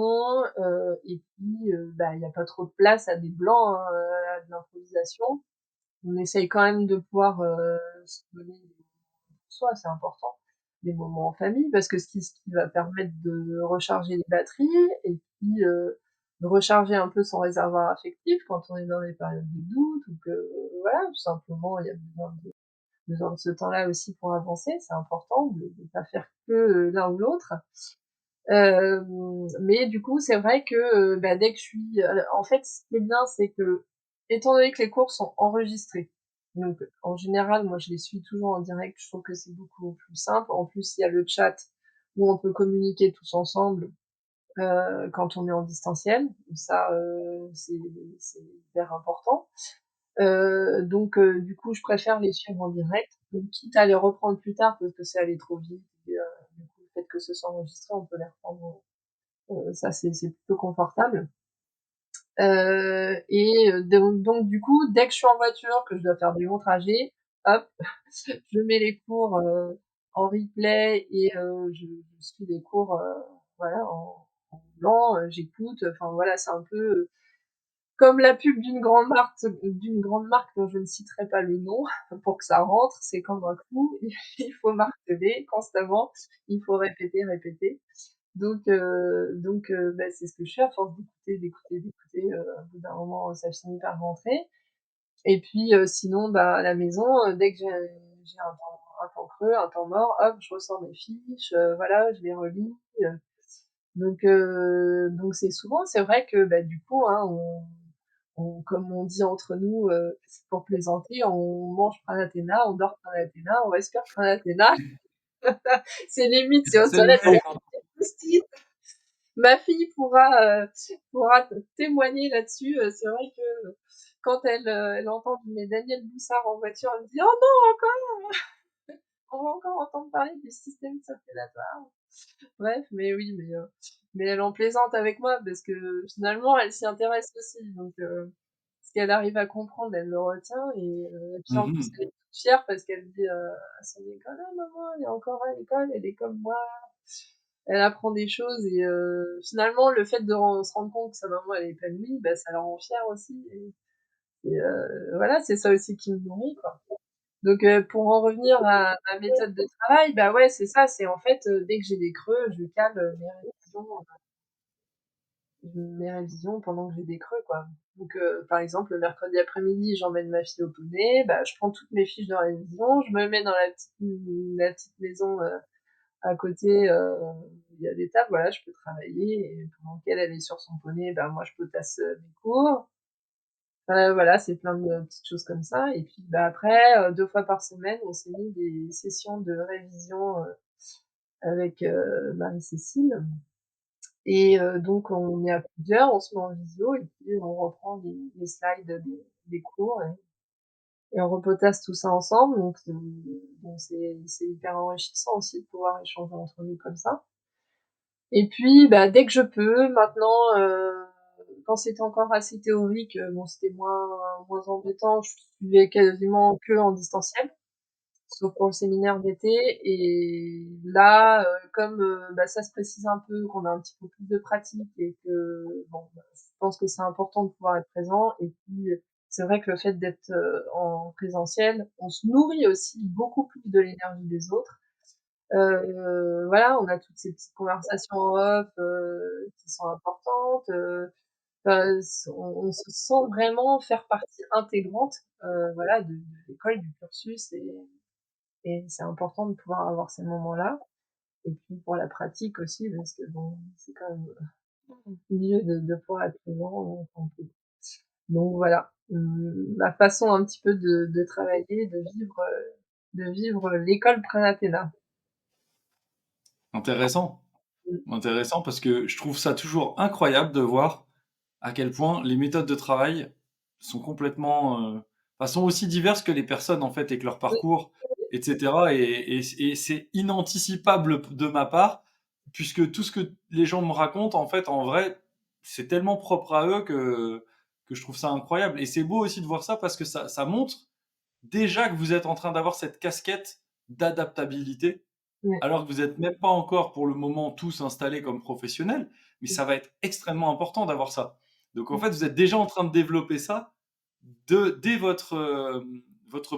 et puis, bah, il y a pas trop de place à des blancs, hein, à de l'improvisation. On essaye quand même de pouvoir, se donner des moments pour soi, c'est important, des moments en famille parce que ce qui va permettre de recharger les batteries et puis, de recharger un peu son réservoir affectif quand on est dans des périodes de doute ou que voilà, tout simplement, il y a besoin de ce temps-là aussi pour avancer, c'est important de pas faire que, l'un ou l'autre. Mais du coup, c'est vrai que, bah, dès que je suis en fait, ce qui est bien, c'est que, étant donné que les cours sont enregistrés, donc en général, moi, je les suis toujours en direct, je trouve que c'est beaucoup plus simple. En plus, il y a le chat où on peut communiquer tous ensemble, quand on est en distanciel. Ça, c'est hyper important. Donc du coup, je préfère les suivre en direct, donc quitte à les reprendre plus tard parce que c'est allé trop vite et du coup, le fait que ce soit enregistré, on peut les reprendre, ça c'est plutôt confortable. Et donc du coup, dès que je suis en voiture, que je dois faire des longs trajets, hop, je mets les cours, en replay et je suis des cours, voilà, en blanc, j'écoute, enfin voilà, c'est un peu, comme la pub d'une grande marque dont je ne citerai pas le nom pour que ça rentre, c'est comme un clou, il faut marteler constamment, il faut répéter, répéter. Donc c'est ce que je fais à force d'écouter, d'écouter, d'écouter, au bout d'un moment, ça finit par rentrer. Et puis, sinon, bah, à la maison, dès que j'ai un temps creux, un temps mort, hop, je ressors mes fiches, voilà, je les relis, heu, donc c'est vrai que, bah, du coup, hein, comme on dit entre nous, pour plaisanter, on mange Pranathéna, on dort Pranathéna, on respire Pranathéna. C'est limite, c'est aux C'est toilettes, on vrai. prend des post-it. Ma fille pourra témoigner là-dessus. C'est vrai que quand elle entend mes Daniel Boussard en voiture, elle me dit: «Oh non, encore! On va encore entendre parler du système circulatoire». Bref, mais oui, mais elle en plaisante avec moi parce que finalement, elle s'y intéresse aussi, donc ce qu'elle arrive à comprendre, elle le retient et puis en plus, Mmh. elle est toute fière parce qu'elle dit, à son école: «Ah maman, elle est encore à l'école, elle est comme moi». Elle apprend des choses et finalement, le fait de se rendre compte que sa maman, elle est épanouie, bah, ça la rend fière aussi et voilà, c'est ça aussi qui me nourrit, quoi. Donc pour en revenir à ma méthode de travail, bah, ouais, c'est ça, c'est en fait, dès que j'ai des creux, je cale, mes révisions pendant que j'ai des creux, quoi. Donc par exemple, le mercredi après-midi, j'emmène ma fille au poney, bah, je prends toutes mes fiches de révision, je me mets dans la petite maison, à côté, il y a des tables, voilà, je peux travailler et pendant qu'elle est sur son poney, ben, moi je potasse, mes cours. Voilà, c'est plein de petites choses comme ça et puis, bah, après, 2 fois par semaine, on s'est mis des sessions de révision, avec, Marie-Cécile et donc on est à plusieurs, on se met en visio et puis on reprend les slides des cours et on repotasse tout ça ensemble donc c'est hyper enrichissant aussi de pouvoir échanger entre nous comme ça. Et puis, bah, dès que je peux, maintenant, quand c'était encore assez théorique, bon, c'était moins embêtant. Je suivais quasiment que en distanciel, sauf pour le séminaire d'été. Et là, comme bah, ça se précise un peu, qu'on a un petit peu plus de pratique et que bon, bah, je pense que c'est important de pouvoir être présent. Et puis, c'est vrai que le fait d'être en présentiel, on se nourrit aussi beaucoup plus de l'énergie des autres. Voilà, on a toutes ces petites conversations en off, qui sont importantes, enfin, on se sent vraiment faire partie intégrante, voilà, de l'école, du cursus et c'est important de pouvoir avoir ces moments-là et puis pour la pratique aussi parce que bon, c'est quand même, mieux de pouvoir être présent, quand on peut. Donc voilà, ma façon un petit peu de travailler, de vivre l'école Pranathéna. Intéressant, Mmh. intéressant parce que je trouve ça toujours incroyable de voir à quel point les méthodes de travail sont complètement, enfin, sont aussi diverses que les personnes, en fait, avec leur Oui, parcours et cetera et c'est inanticipable de ma part, puisque tout ce que les gens me racontent, en fait, en vrai, c'est tellement propre à eux que je trouve ça incroyable et c'est beau aussi de voir ça parce que ça montre déjà que vous êtes en train d'avoir cette casquette d'adaptabilité ouais, alors que vous êtes même pas encore pour le moment tous installés comme professionnels, mais mmh, ça va être extrêmement important d'avoir ça. Donc en mmh, fait, vous êtes déjà en train de développer ça dès votre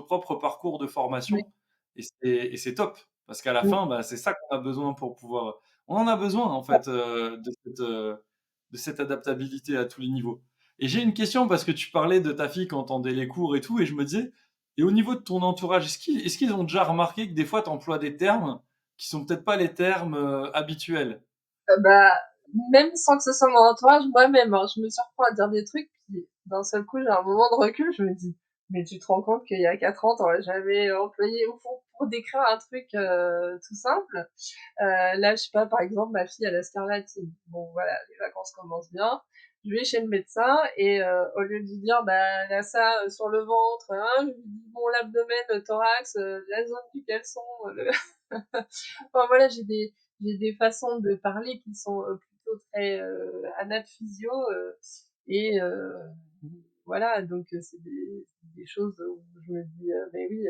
propre parcours de ouais, formation et c'est top parce qu'à la mmh, fin, bah, c'est ça qu'on a besoin pour pouvoir on en a besoin en fait, de cette adaptabilité à tous les niveaux. Et j'ai une question parce que tu parlais de ta fille qui entendait les cours et tout et je me disais et au niveau de ton entourage, est-ce qu'ils ont déjà remarqué que des fois tu emploies des termes qui sont peut-être pas les termes, habituels? bah, même sans que ce soit mon entourage, moi-même, hein, je me surprends à dire des trucs, puis d'un seul coup, j'ai un moment de recul, je me dis: «Mais tu te rends compte qu'il y a 4 ans, tu aurais jamais employé» ou pour décrire un truc, tout simple. Là, je sais pas, par exemple, ma fille, elle a scarlatine. Bon, voilà, les vacances commencent bien. Je vais chez le médecin et au lieu de lui dire: «Bah, elle a ça, sur le ventre, hein», je lui dis: «Bon, l'abdomen, le thorax, la zone du caleçon, le» enfin voilà, j'ai des façons de parler qui sont, plutôt très, anat physio, et voilà, donc c'est des choses où je me dis: «Mais oui».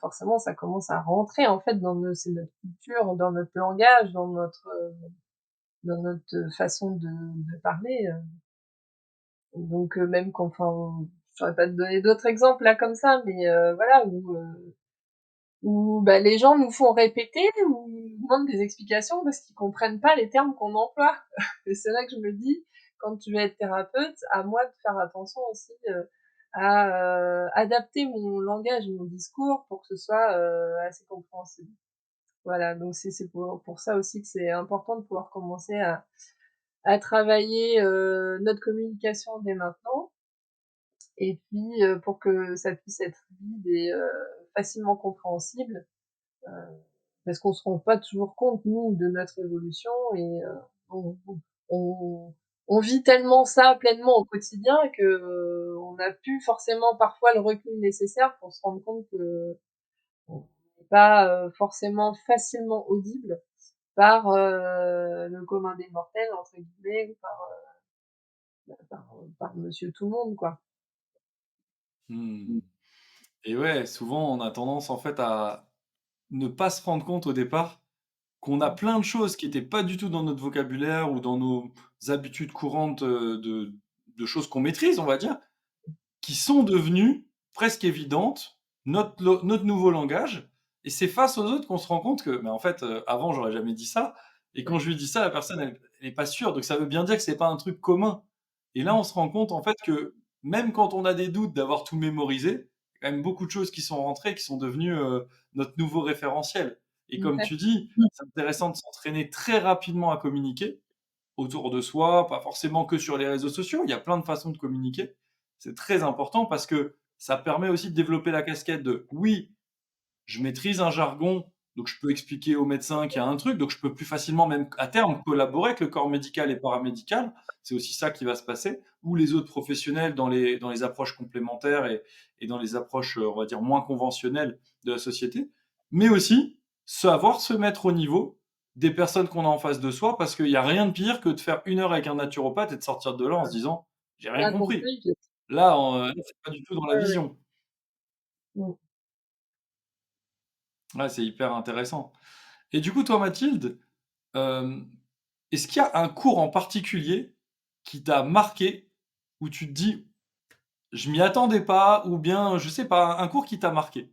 forcément ça commence à rentrer en fait dans c'est notre culture, dans notre langage, dans notre façon de parler, donc même quand enfin, je saurais pas te donner d'autres exemples là comme ça, mais voilà où bah, les gens nous font répéter ou nous demandent des explications parce qu'ils comprennent pas les termes qu'on emploie. Et c'est là que je me dis, quand je vais être thérapeute, à moi de faire attention aussi, à, adapter mon langage et mon discours pour que ce soit, assez compréhensible. Voilà, donc c'est pour ça aussi que c'est important de pouvoir commencer à travailler, notre communication dès maintenant et puis, pour que ça puisse être vide et facilement compréhensible. Heu, Parce qu'on se rend pas toujours compte, nous, de notre évolution et on on on on vit tellement ça pleinement au quotidien que, on n'a plus forcément parfois le recul nécessaire pour se rendre compte qu'on n'est pas, forcément facilement audible par, «le commun des mortels» entre guillemets ou par monsieur tout le monde, quoi. Mmh. Et ouais, souvent, on a tendance, en fait, à ne pas se rendre compte au départ qu'on a plein de choses qui étaient pas du tout dans notre vocabulaire ou dans nos habitudes courantes, de choses qu'on maîtrise, on va dire, qui sont devenues presque évidentes, notre nouveau langage et c'est face aux autres qu'on se rend compte que, mais en fait, avant j'aurais jamais dit ça et quand je lui dis ça, la personne elle est pas sûre, donc ça veut bien dire que c'est pas un truc commun et là, on se rend compte en fait que même quand on a des doutes d'avoir tout mémorisé, il y a quand même beaucoup de choses qui sont rentrées, qui sont devenues, notre nouveau référentiel et comme Ouais, tu dis, c'est intéressant de s'entraîner très rapidement à communiquer autour de soi, pas forcément que sur les réseaux sociaux. Il y a plein de façons de communiquer. C'est très important parce que ça permet aussi de développer la casquette de oui, je maîtrise un jargon, donc je peux expliquer au médecin qu'il y a un truc, donc je peux plus facilement, même à terme, collaborer avec le corps médical et paramédical. C'est aussi ça qui va se passer. Ou les autres professionnels dans les approches complémentaires et dans les approches, on va dire, moins conventionnelles de la société. Mais aussi, savoir se mettre au niveau des personnes qu'on a en face de soi, parce qu'il y a rien de pire que de faire 1 heure avec un naturopathe et de sortir de là en se disant: «J'ai rien rien compris». compris. Là, là, c'est pas du tout dans la Ouais, ouais. vision. Mmh. Ouais, c'est hyper intéressant. Et du coup, toi, Mathilde, hem, est-ce qu'il y a un cours en particulier qui t'a marqué, où tu te dis: «Je m'y attendais pas» ou bien, je sais pas, un cours qui t'a marqué?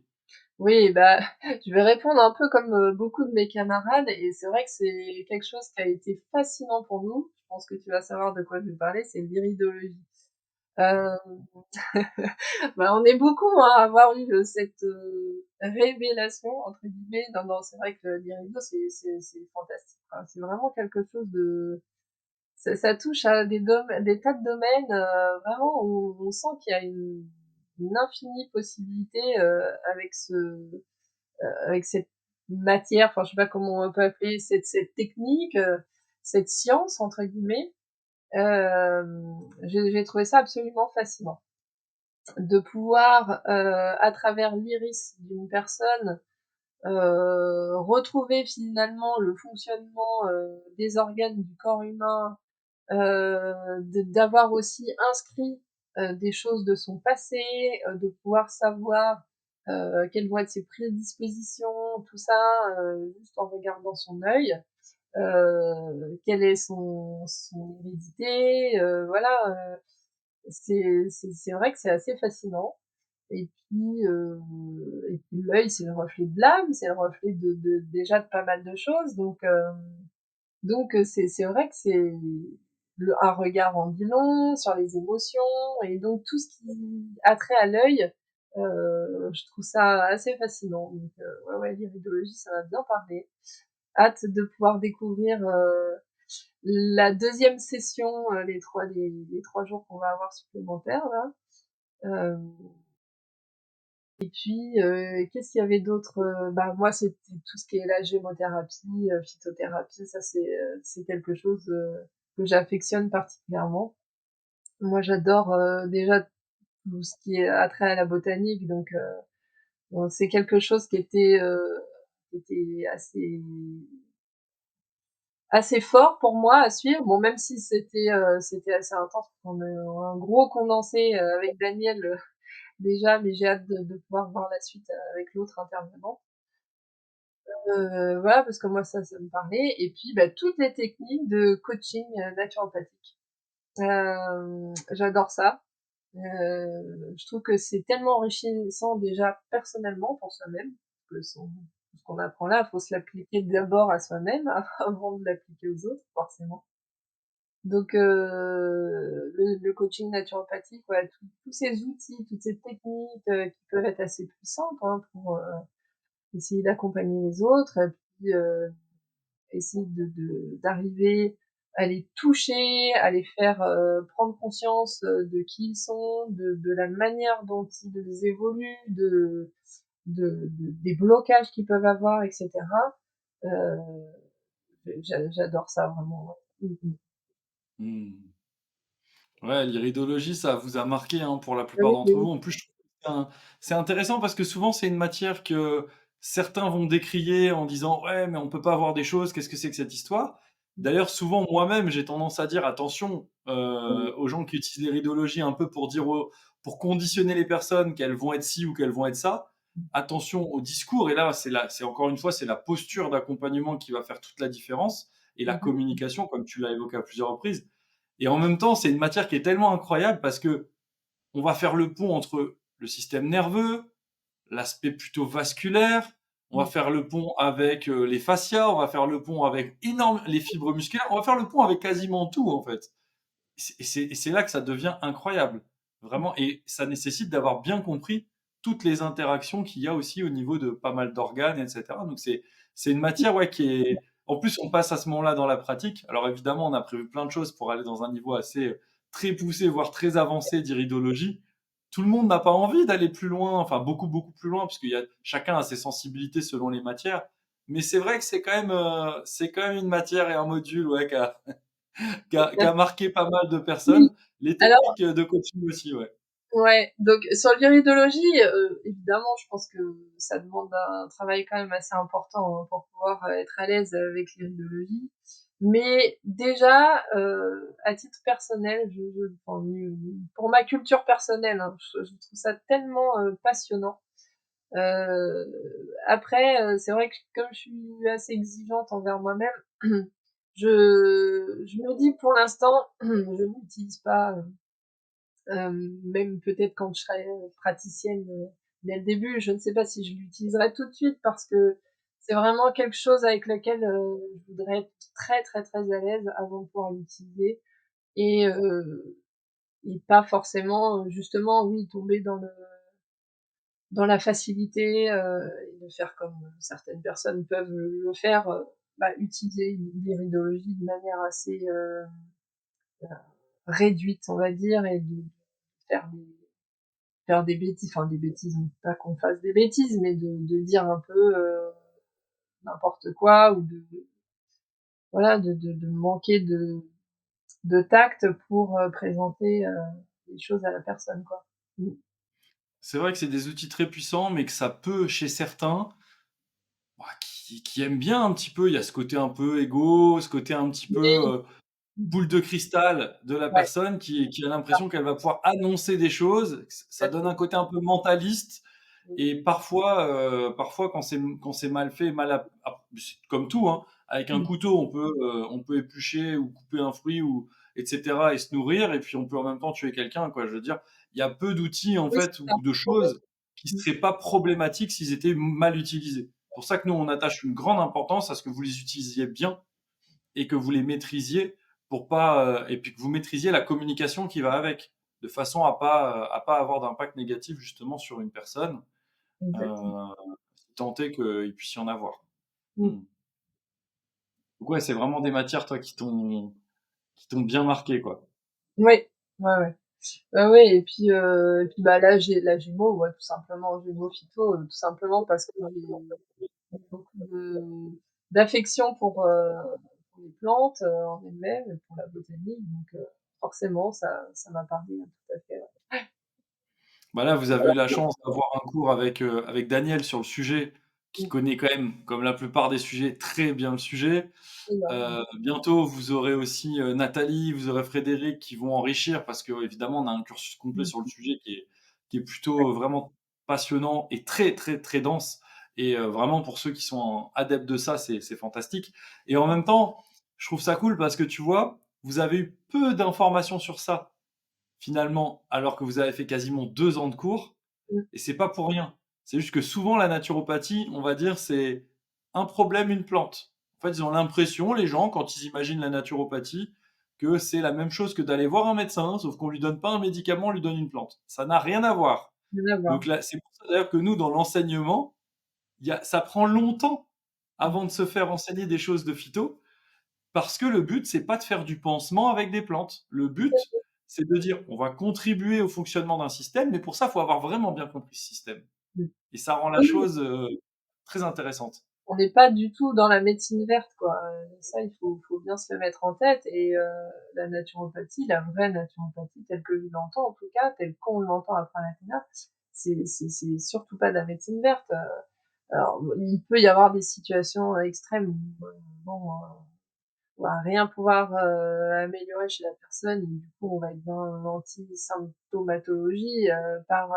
Oui, bah, je vais répondre un peu comme, beaucoup de mes camarades et c'est vrai que c'est quelque chose qui a été fascinant pour nous. Je pense que tu vas savoir de quoi je vais parler, c'est l'iridologie. Hem, bah, on est beaucoup, hein, à avoir eu, cette, «révélation» entre guillemets. Non, c'est vrai que l'irido, c'est fantastique, quoi. C'est vraiment quelque chose de ça touche à des tas de domaines, vraiment où on sent qu'il y a une infinie possibilité, avec cette matière, enfin je sais pas comment on peut appeler cette technique, cette «science» entre guillemets, j'ai trouvé ça absolument fascinant. De pouvoir, à travers l'iris d'une personne, retrouver finalement le fonctionnement, des organes du corps humain, d'avoir aussi inscrit, des choses de son passé, de pouvoir savoir, quelles vont être ses prédispositions, tout ça, juste en regardant son œil. Quelle est son hérédité, voilà, c'est vrai que c'est assez fascinant et puis l'œil, c'est le reflet de l'âme, c'est le reflet de déjà de pas mal de choses donc c'est vrai que c'est un regard en dit long sur les émotions et donc tout ce qui a trait à l'œil, je trouve ça assez fascinant donc ouais, ouais, l'iridologie, ça m'a bien parlé. Hâte de pouvoir découvrir, la deuxième session, les 3 jours qu'on va avoir supplémentaires là. Hem Et puis, qu'est-ce qu'il y avait d'autre? Bah, moi, c'était tout ce qui est la gémothérapie, phytothérapie, ça c'est quelque chose, que j'affectionne particulièrement. Moi, j'adore, déjà tout ce qui est attrait à la botanique, donc c'est quelque chose qui était assez fort pour moi à suivre. Bon, même si c'était assez intense, on a un gros condensé, avec Daniel, déjà, mais j'ai hâte de pouvoir voir la suite, avec l'autre intervenant. Voilà, parce que moi ça me parlait et puis, bah, toutes les techniques de coaching, naturopathique. J'adore ça. Je trouve que c'est tellement enrichissant déjà personnellement pour soi-même, que son ce qu'on apprend là, faut se l'appliquer d'abord à soi-même avant de l'appliquer aux autres forcément. Donc le coaching naturopathique, ouais, tous ces outils, toutes ces techniques, qui peuvent être assez puissantes, hein, pour, essayer d'accompagner les autres et puis, essayer d'arriver à les toucher, à les faire, prendre conscience, de qui ils sont, de la manière dont ils évoluent, des blocages qu'ils peuvent avoir et cetera. Heu, j'adore ça vraiment, ouais. Mmh mh. Mmh. Ouais, l'iridologie, ça vous a marqué, hein, pour la plupart Oui, d'entre oui, vous. En plus, je trouve que c'est intéressant parce que souvent, c'est une matière que certains vont décrier en disant: «Ouais, mais on peut pas avoir des choses, qu'est-ce que c'est que cette histoire?» oui. D'ailleurs, souvent, moi-même, j'ai tendance à dire: «Attention», Oui, aux gens qui utilisent l'iridologie un peu pour conditionner les personnes qu'elles vont être ci ou qu'elles vont être ça. Attention au discours et là, c'est encore une fois, c'est la posture d'accompagnement qui va faire toute la différence et la mmh mh. communication, comme tu l'as évoqué à plusieurs reprises. Et en même temps, c'est une matière qui est tellement incroyable parce que on va faire le pont entre le système nerveux, l'aspect plutôt vasculaire, on va Mmh. faire le pont avec, les fascias, on va faire le pont avec les fibres musculaires, on va faire le pont avec quasiment tout, en fait. Et c'est là que ça devient incroyable, vraiment et ça nécessite d'avoir bien compris toutes les interactions qu'il y a aussi au niveau de pas mal d'organes et cetera. Donc c'est une matière, ouais, qui est en plus, on passe à ce moment-là dans la pratique. Alors évidemment, on a prévu plein de choses pour aller dans un niveau assez, très poussé, voire très avancé d'iridologie. Tout le monde n'a pas envie d'aller plus loin, enfin beaucoup, beaucoup plus loin, parce qu'il y a chacun a ses sensibilités selon les matières. Mais c'est vrai que c'est quand même une matière et un module, ouais, qui a marqué pas mal de Oui, personnes. Les alors techniques, de coaching aussi, ouais. ouais, donc sur l'iridologie, évidemment, je pense que ça demande un travail quand même assez important, hein, pour pouvoir, être à l'aise avec l'iridologie. Mais déjà, à titre personnel, je enfin, pour ma culture personnelle, hein, je trouve ça tellement, passionnant. Après, c'est vrai que comme je suis assez exigeante envers moi-même, je me dis pour l'instant, je n'utilise pas, même peut-être quand je serai, praticienne, dès le début, je ne sais pas si je l'utiliserai tout de suite parce que c'est vraiment quelque chose avec lequel, je voudrais être très, très, très à l'aise avant de pouvoir l'utiliser et pas forcément, justement, oui, tomber dans la facilité, et de faire comme certaines personnes peuvent le faire, bah, utiliser l'iridologie de manière assez, réduite, on va dire et de faire des bêtises, enfin des bêtises, non pas qu'on fasse des bêtises, mais de dire un peu, n'importe quoi ou de voilà, de manquer de tact pour, présenter, les choses à la personne, quoi. Mmh. C'est vrai que c'est des outils très puissants, mais que ça peut, chez certains, bah, qui aiment bien un petit peu, il y a ce côté un peu égo, ce côté un petit peu, Oui, mmh, boule de cristal de la ouais, personne qui a ça, l'impression qu'elle va pouvoir annoncer des choses. tout Ça à donne fait. un côté un peu mentaliste Mmh. et parfois quand c'est mal fait, c'est comme tout, hein, avec un Mmh. couteau, on peut éplucher ou couper un fruit ou et cetera et se nourrir et puis on peut en même temps tuer quelqu'un, quoi. Je veux dire, il y a peu d'outils, en Oui, fait, c'est ça. ou de Complètement. choses qui Mmh. seraient pas problématiques s'ils étaient mal utilisés. C'est pour ça que nous, on attache une grande importance à ce que vous les utilisiez bien et que vous les maîtrisiez pour pas, et puis que vous maîtrisiez la communication qui va avec, de façon à pas avoir d'impact négatif justement sur une personne, Exactement. heu, si tant est qu'il puisse y en avoir. Mmh. Mmh. Donc ouais, c'est vraiment des matières, toi, qui t'ont bien marqué, quoi. Oui, ouais, ouais. Ouais, ouais et puis, bah, là, j'ai la Gémeaux, ouais, tout simplement, Gémeaux phyto, tout simplement parce que j'ai beaucoup d'affection pour les plantes, en elles-mêmes et pour la botanique donc forcément ça m'a parlé, hein, tout à fait, ouais. Bah, là, vous avez eu la chance d'avoir un cours avec Daniel sur le sujet, qui Mmh. connaît quand même, comme la plupart des sujets, très bien le sujet. Énormément. Bientôt, vous aurez aussi, Nathalie, vous aurez Frédéric qui vont enrichir parce qu'évidemment, on a un cursus complet Mmh. sur le sujet qui est plutôt vraiment passionnant et très, très, très dense. Et vraiment, pour ceux qui sont adeptes de ça, c'est fantastique. Et en même temps, je trouve ça cool parce que tu vois, vous avez eu peu d'informations sur ça, finalement, alors que vous avez fait quasiment 2 ans de cours. Mmh. Et c'est pas pour rien. C'est juste que souvent, la naturopathie, on va dire, c'est un problème, une plante. En fait, ils ont l'impression, les gens, quand ils imaginent la naturopathie, que c'est la même chose que d'aller voir un médecin, sauf qu'on lui donne pas un médicament, on lui donne une plante. Ça n'a rien à voir. Rien à voir. Donc là, c'est pour ça d'ailleurs que nous, dans l'enseignement, ça prend longtemps Mmh. avant de se faire enseigner des choses de phyto, parce que le but, c'est pas de faire du pansement avec des plantes. Le but, c'est de dire, on va contribuer au fonctionnement d'un système, mais pour ça, il faut avoir vraiment bien compris ce système. Mmh. Et ça rend la Oui, oui, chose très intéressante. on n'est pas du tout dans la médecine verte, quoi. Ça, il faut bien se le mettre en tête et la naturopathie, la vraie naturopathie telle que je l'entends, en tout cas, telle qu'on l'entend à Pranathéna, c'est surtout pas de la médecine verte. Alors, il peut y avoir des situations extrêmes où, bon, on va rien pouvoir améliorer chez la personne et du coup, on va être dans l'anti-symptomatologie par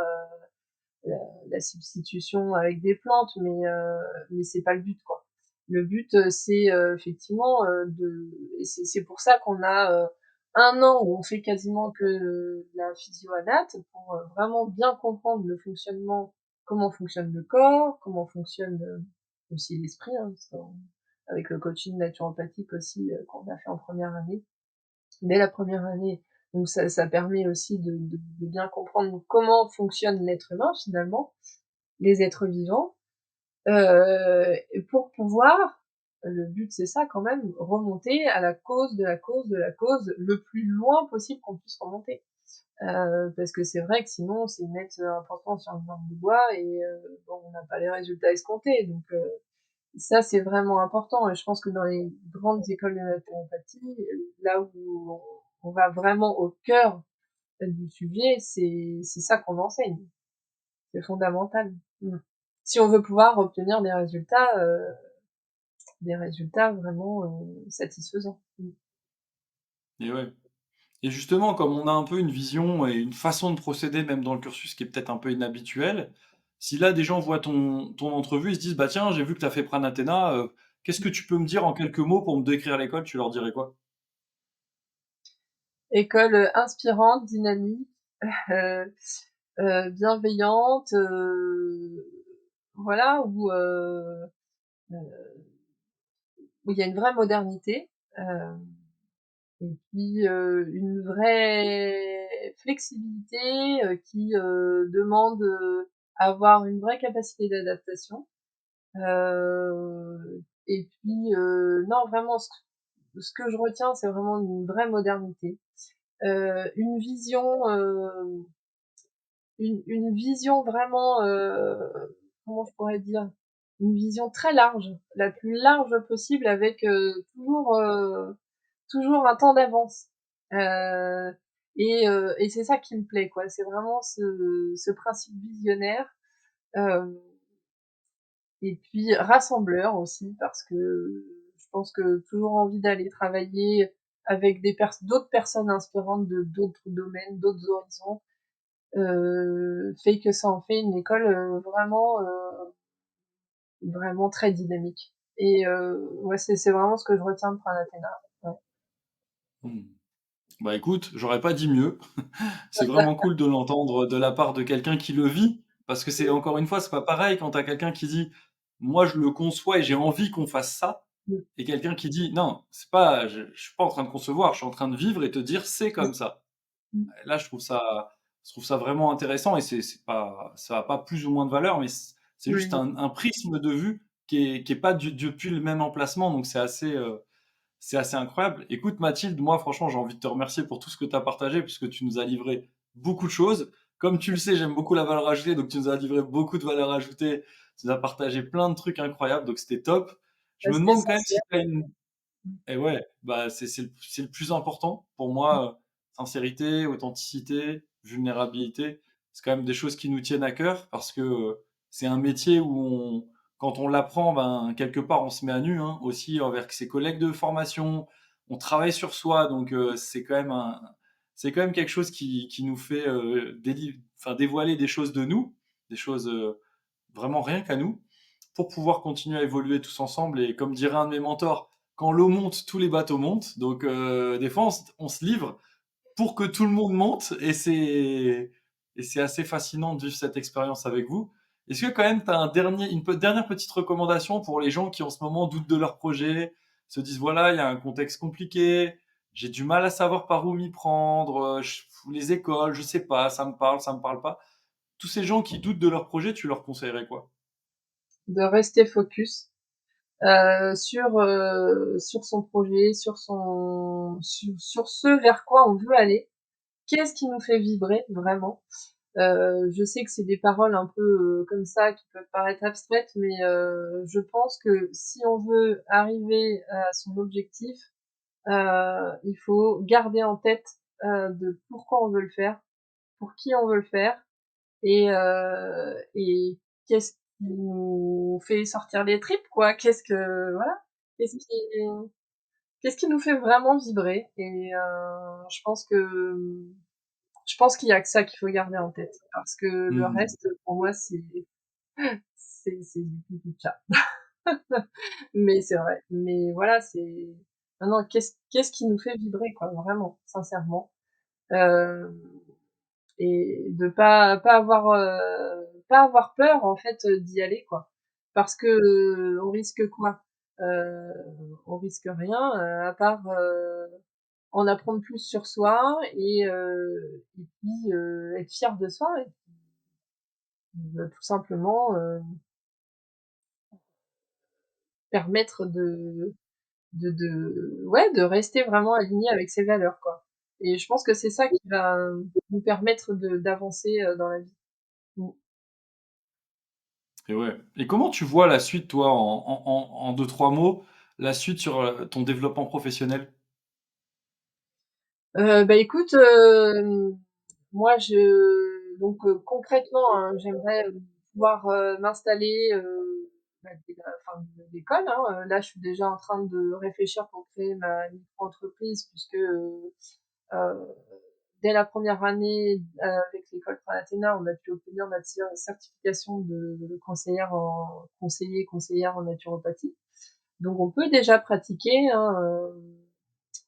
la, la substitution avec des plantes, mais c'est pas le but, quoi. Le but, c'est effectivement de, et c'est pour ça qu'on a 1 an où on fait quasiment que la physio-anat pour vraiment bien comprendre le fonctionnement, comment fonctionne le corps, comment fonctionne aussi l'esprit, hein, avec le coaching naturopathique aussi qu'on a fait en première année, dès la première année. Donc ça permet aussi de bien comprendre comment fonctionne l'être humain finalement, les êtres vivants, et pour pouvoir, le but c'est ça quand même, remonter à la cause de la cause de la cause, le plus loin possible qu'on puisse remonter. Parce que c'est vrai que sinon c'est mettre un pansement sur une jambe de bois et bon, on n'a pas les résultats escomptés. Donc ça c'est vraiment important et je pense que dans les grandes écoles de naturopathie, là où on va vraiment au cœur du sujet, c'est ça qu'on enseigne. C'est fondamental. Mmh. Si on veut pouvoir obtenir des résultats vraiment satisfaisants. Mmh. Et ouais. Et justement, comme on a un peu une vision et une façon de procéder, même dans le cursus, qui est peut-être un peu inhabituelle, si là, des gens voient ton entrevue, ils se disent: «Bah, tiens, j'ai vu que tu as fait Pranathéna, qu'est-ce que tu peux me dire en quelques mots pour me décrire l'école?» Tu leur dirais quoi? École inspirante, dynamique, heu bienveillante, voilà, heu, où il y a une vraie modernité, et puis une vraie flexibilité, qui demande à avoir une vraie capacité d'adaptation. Et puis non, vraiment ce que je retiens, c'est vraiment une vraie modernité, une vision, une vision vraiment, comment je pourrais dire? Une vision très large, la plus large possible avec toujours un temps d'avance. Heu et c'est ça qui me plaît, quoi. C'est vraiment ce principe visionnaire, hem et puis rassembleur aussi parce que je pense que toujours envie d'aller travailler avec d'autres personnes inspirantes de d'autres domaines, d'autres horizons, fait que ça en fait une école vraiment très dynamique. Et ouais, c'est vraiment ce que je retiens de Pranathéna. Ouais. Mmh. Bah, écoute, j'aurais pas dit mieux. C'est vraiment cool de l'entendre de la part de quelqu'un qui le vit, parce que c'est encore une fois, c'est pas pareil quand tu as quelqu'un qui dit: «Moi, je le conçois et j'ai envie qu'on fasse ça», Mmh, et quelqu'un qui dit: «Non, c'est pas je suis pas en train de concevoir, je suis en train de vivre et te dire: "C'est mmh, comme ça"». mmh. Là, je trouve ça vraiment intéressant et c'est pas ça a pas plus ou moins de valeur, mais c'est juste Oui, un prisme de vue qui est pas depuis le même emplacement, donc c'est assez incroyable. Écoute Mathilde, moi franchement, j'ai envie de te remercier pour tout ce que tu as partagé, puisque tu nous as livré beaucoup de choses. Comme tu le sais, j'aime beaucoup la valeur ajoutée, donc tu nous as livré beaucoup de valeur ajoutée. Tu nous as partagé plein de trucs incroyables, donc c'était top. Je bah, me c'est demande quand même essentiel. si tu as une Mmh, et ouais, bah, c'est le plus important pour moi, sincérité, authenticité, vulnérabilité. C'est quand même des choses qui nous tiennent à cœur parce que, c'est un métier où quand on l'apprend, ben, quelque part, on se met à nu, hein, aussi envers ses collègues de formation. On travaille sur soi, donc c'est quand même quelque chose qui nous fait, enfin, dévoiler des choses de nous, des choses vraiment rien qu'à nous, pour pouvoir continuer à évoluer tous ensemble. Et comme dirait un de mes mentors, quand l'eau monte, tous les bateaux montent. Donc, des fois, on se livre pour que tout le monde monte, et c'est assez fascinant de vivre cette expérience avec vous. Est-ce que quand même tu as dernière petite recommandation pour les gens qui en ce moment doutent de leur projet, se disent voilà, il y a un contexte compliqué, j'ai du mal à savoir par où m'y prendre, les écoles, je sais pas, ça me parle pas. Tous ces gens qui doutent de leur projet, tu leur conseillerais quoi? De rester focus, sur son projet, sur ce vers quoi on veut aller. Qu'est-ce qui nous fait vibrer vraiment? Je sais que c'est des paroles un peu, comme ça qui peuvent paraître abstraites, mais je pense que si on veut arriver à son objectif, il faut garder en tête, de pourquoi on veut le faire, pour qui on veut le faire et qu'est-ce qui nous fait sortir les tripes quoi? Voilà, qu'est-ce qui qu'est-ce qui nous fait vraiment vibrer et je pense qu'il y a que ça qu'il faut garder en tête parce que le Mmh. reste pour moi c'est du pipi de chat. Mais c'est vrai. Mais voilà, c'est non, non, qu'est-ce qui nous fait vibrer quoi, vraiment, sincèrement. Hem et de pas avoir peur en fait, d'y aller quoi. Parce que, on risque quoi? Heu, on risque rien, à part, en apprendre plus sur soi et puis, être fier de soi et tout simplement, permettre ouais, de rester vraiment aligné avec ses valeurs, quoi. Et je pense que c'est ça qui va nous permettre d'avancer, dans la vie. Mmh. Et ouais. Et comment tu vois la suite, toi, en 2-3 mots, la suite sur ton développement professionnel? Bah, écoute, moi concrètement, hein, j'aimerais, pouvoir, m'installer, bah, dès la fin de l'école, hein. Là, je suis déjà en train de réfléchir pour créer ma micro-entreprise puisque, dès la première année, avec l'école Pratena, on a pu obtenir notre certification de conseillère en naturopathie. Donc on peut déjà pratiquer, hein,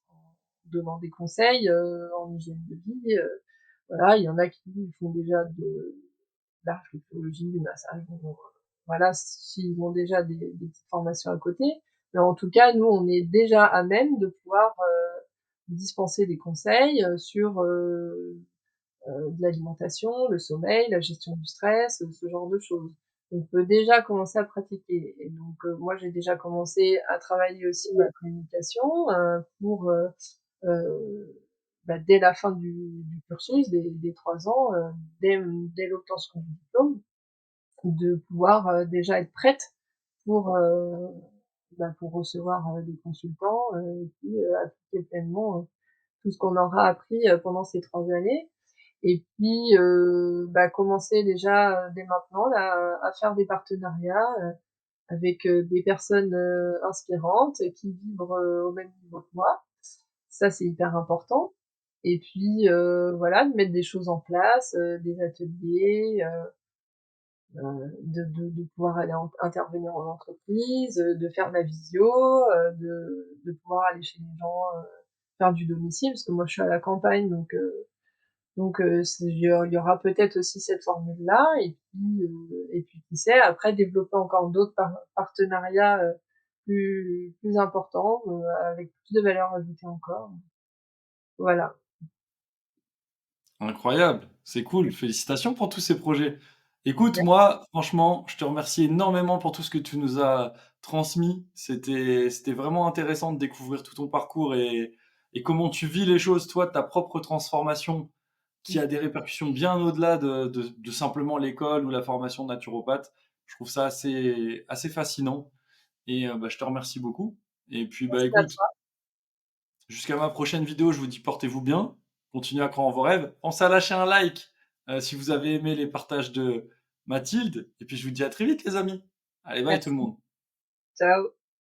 en donnant des conseils, en hygiène de vie, voilà. Il y en a qui font déjà la réflexologie, du massage, bon, voilà, s'ils ont déjà des petites formations à côté. Mais en tout cas, nous, on est déjà à même de pouvoir, dispenser des conseils, sur, de l'alimentation, le sommeil, la gestion du stress, ce genre de choses. On peut déjà commencer à pratiquer et donc moi j'ai déjà commencé à travailler aussi ma communication, pour, bah, dès la fin du cursus, des 3 ans, dès l'obtention du diplôme, de pouvoir, déjà être prête pour, bah, pour recevoir, des consultants, et puis, appliquer pleinement, tout ce qu'on aura appris, pendant ces 3 années et puis, bah, commencer déjà, dès maintenant là, à faire des partenariats, avec, des personnes, inspirantes qui vibrent, au même niveau que moi. Ça, c'est hyper important et puis, voilà, de mettre des choses en place, des ateliers, de pouvoir aller intervenir en entreprise, de faire de la visio, de pouvoir aller chez les gens, faire du domicile parce que moi je suis à la campagne c'est il y aura peut-être aussi cette formule-là et puis qui sait après développer encore d'autres partenariats, plus importants, avec plus de valeur ajoutée encore. Voilà. Incroyable, c'est cool, félicitations pour tous ces projets. Écoute, moi, franchement, je te remercie énormément pour tout ce que tu nous as transmis. C'était vraiment intéressant de découvrir tout ton parcours et comment tu vis les choses, toi, ta propre transformation qui a des répercussions bien au-delà de simplement l'école ou la formation de naturopathe. Je trouve ça assez fascinant et bah, je te remercie beaucoup. Et puis, bah, Merci à écoute, toi. jusqu'à ma prochaine vidéo, je vous dis portez-vous bien, continuez à croire en vos rêves. Pensez à lâcher un like si vous avez aimé les partages de Mathilde. Et puis je vous dis à très vite les amis. Allez, bye tout le Merci. monde. Ciao.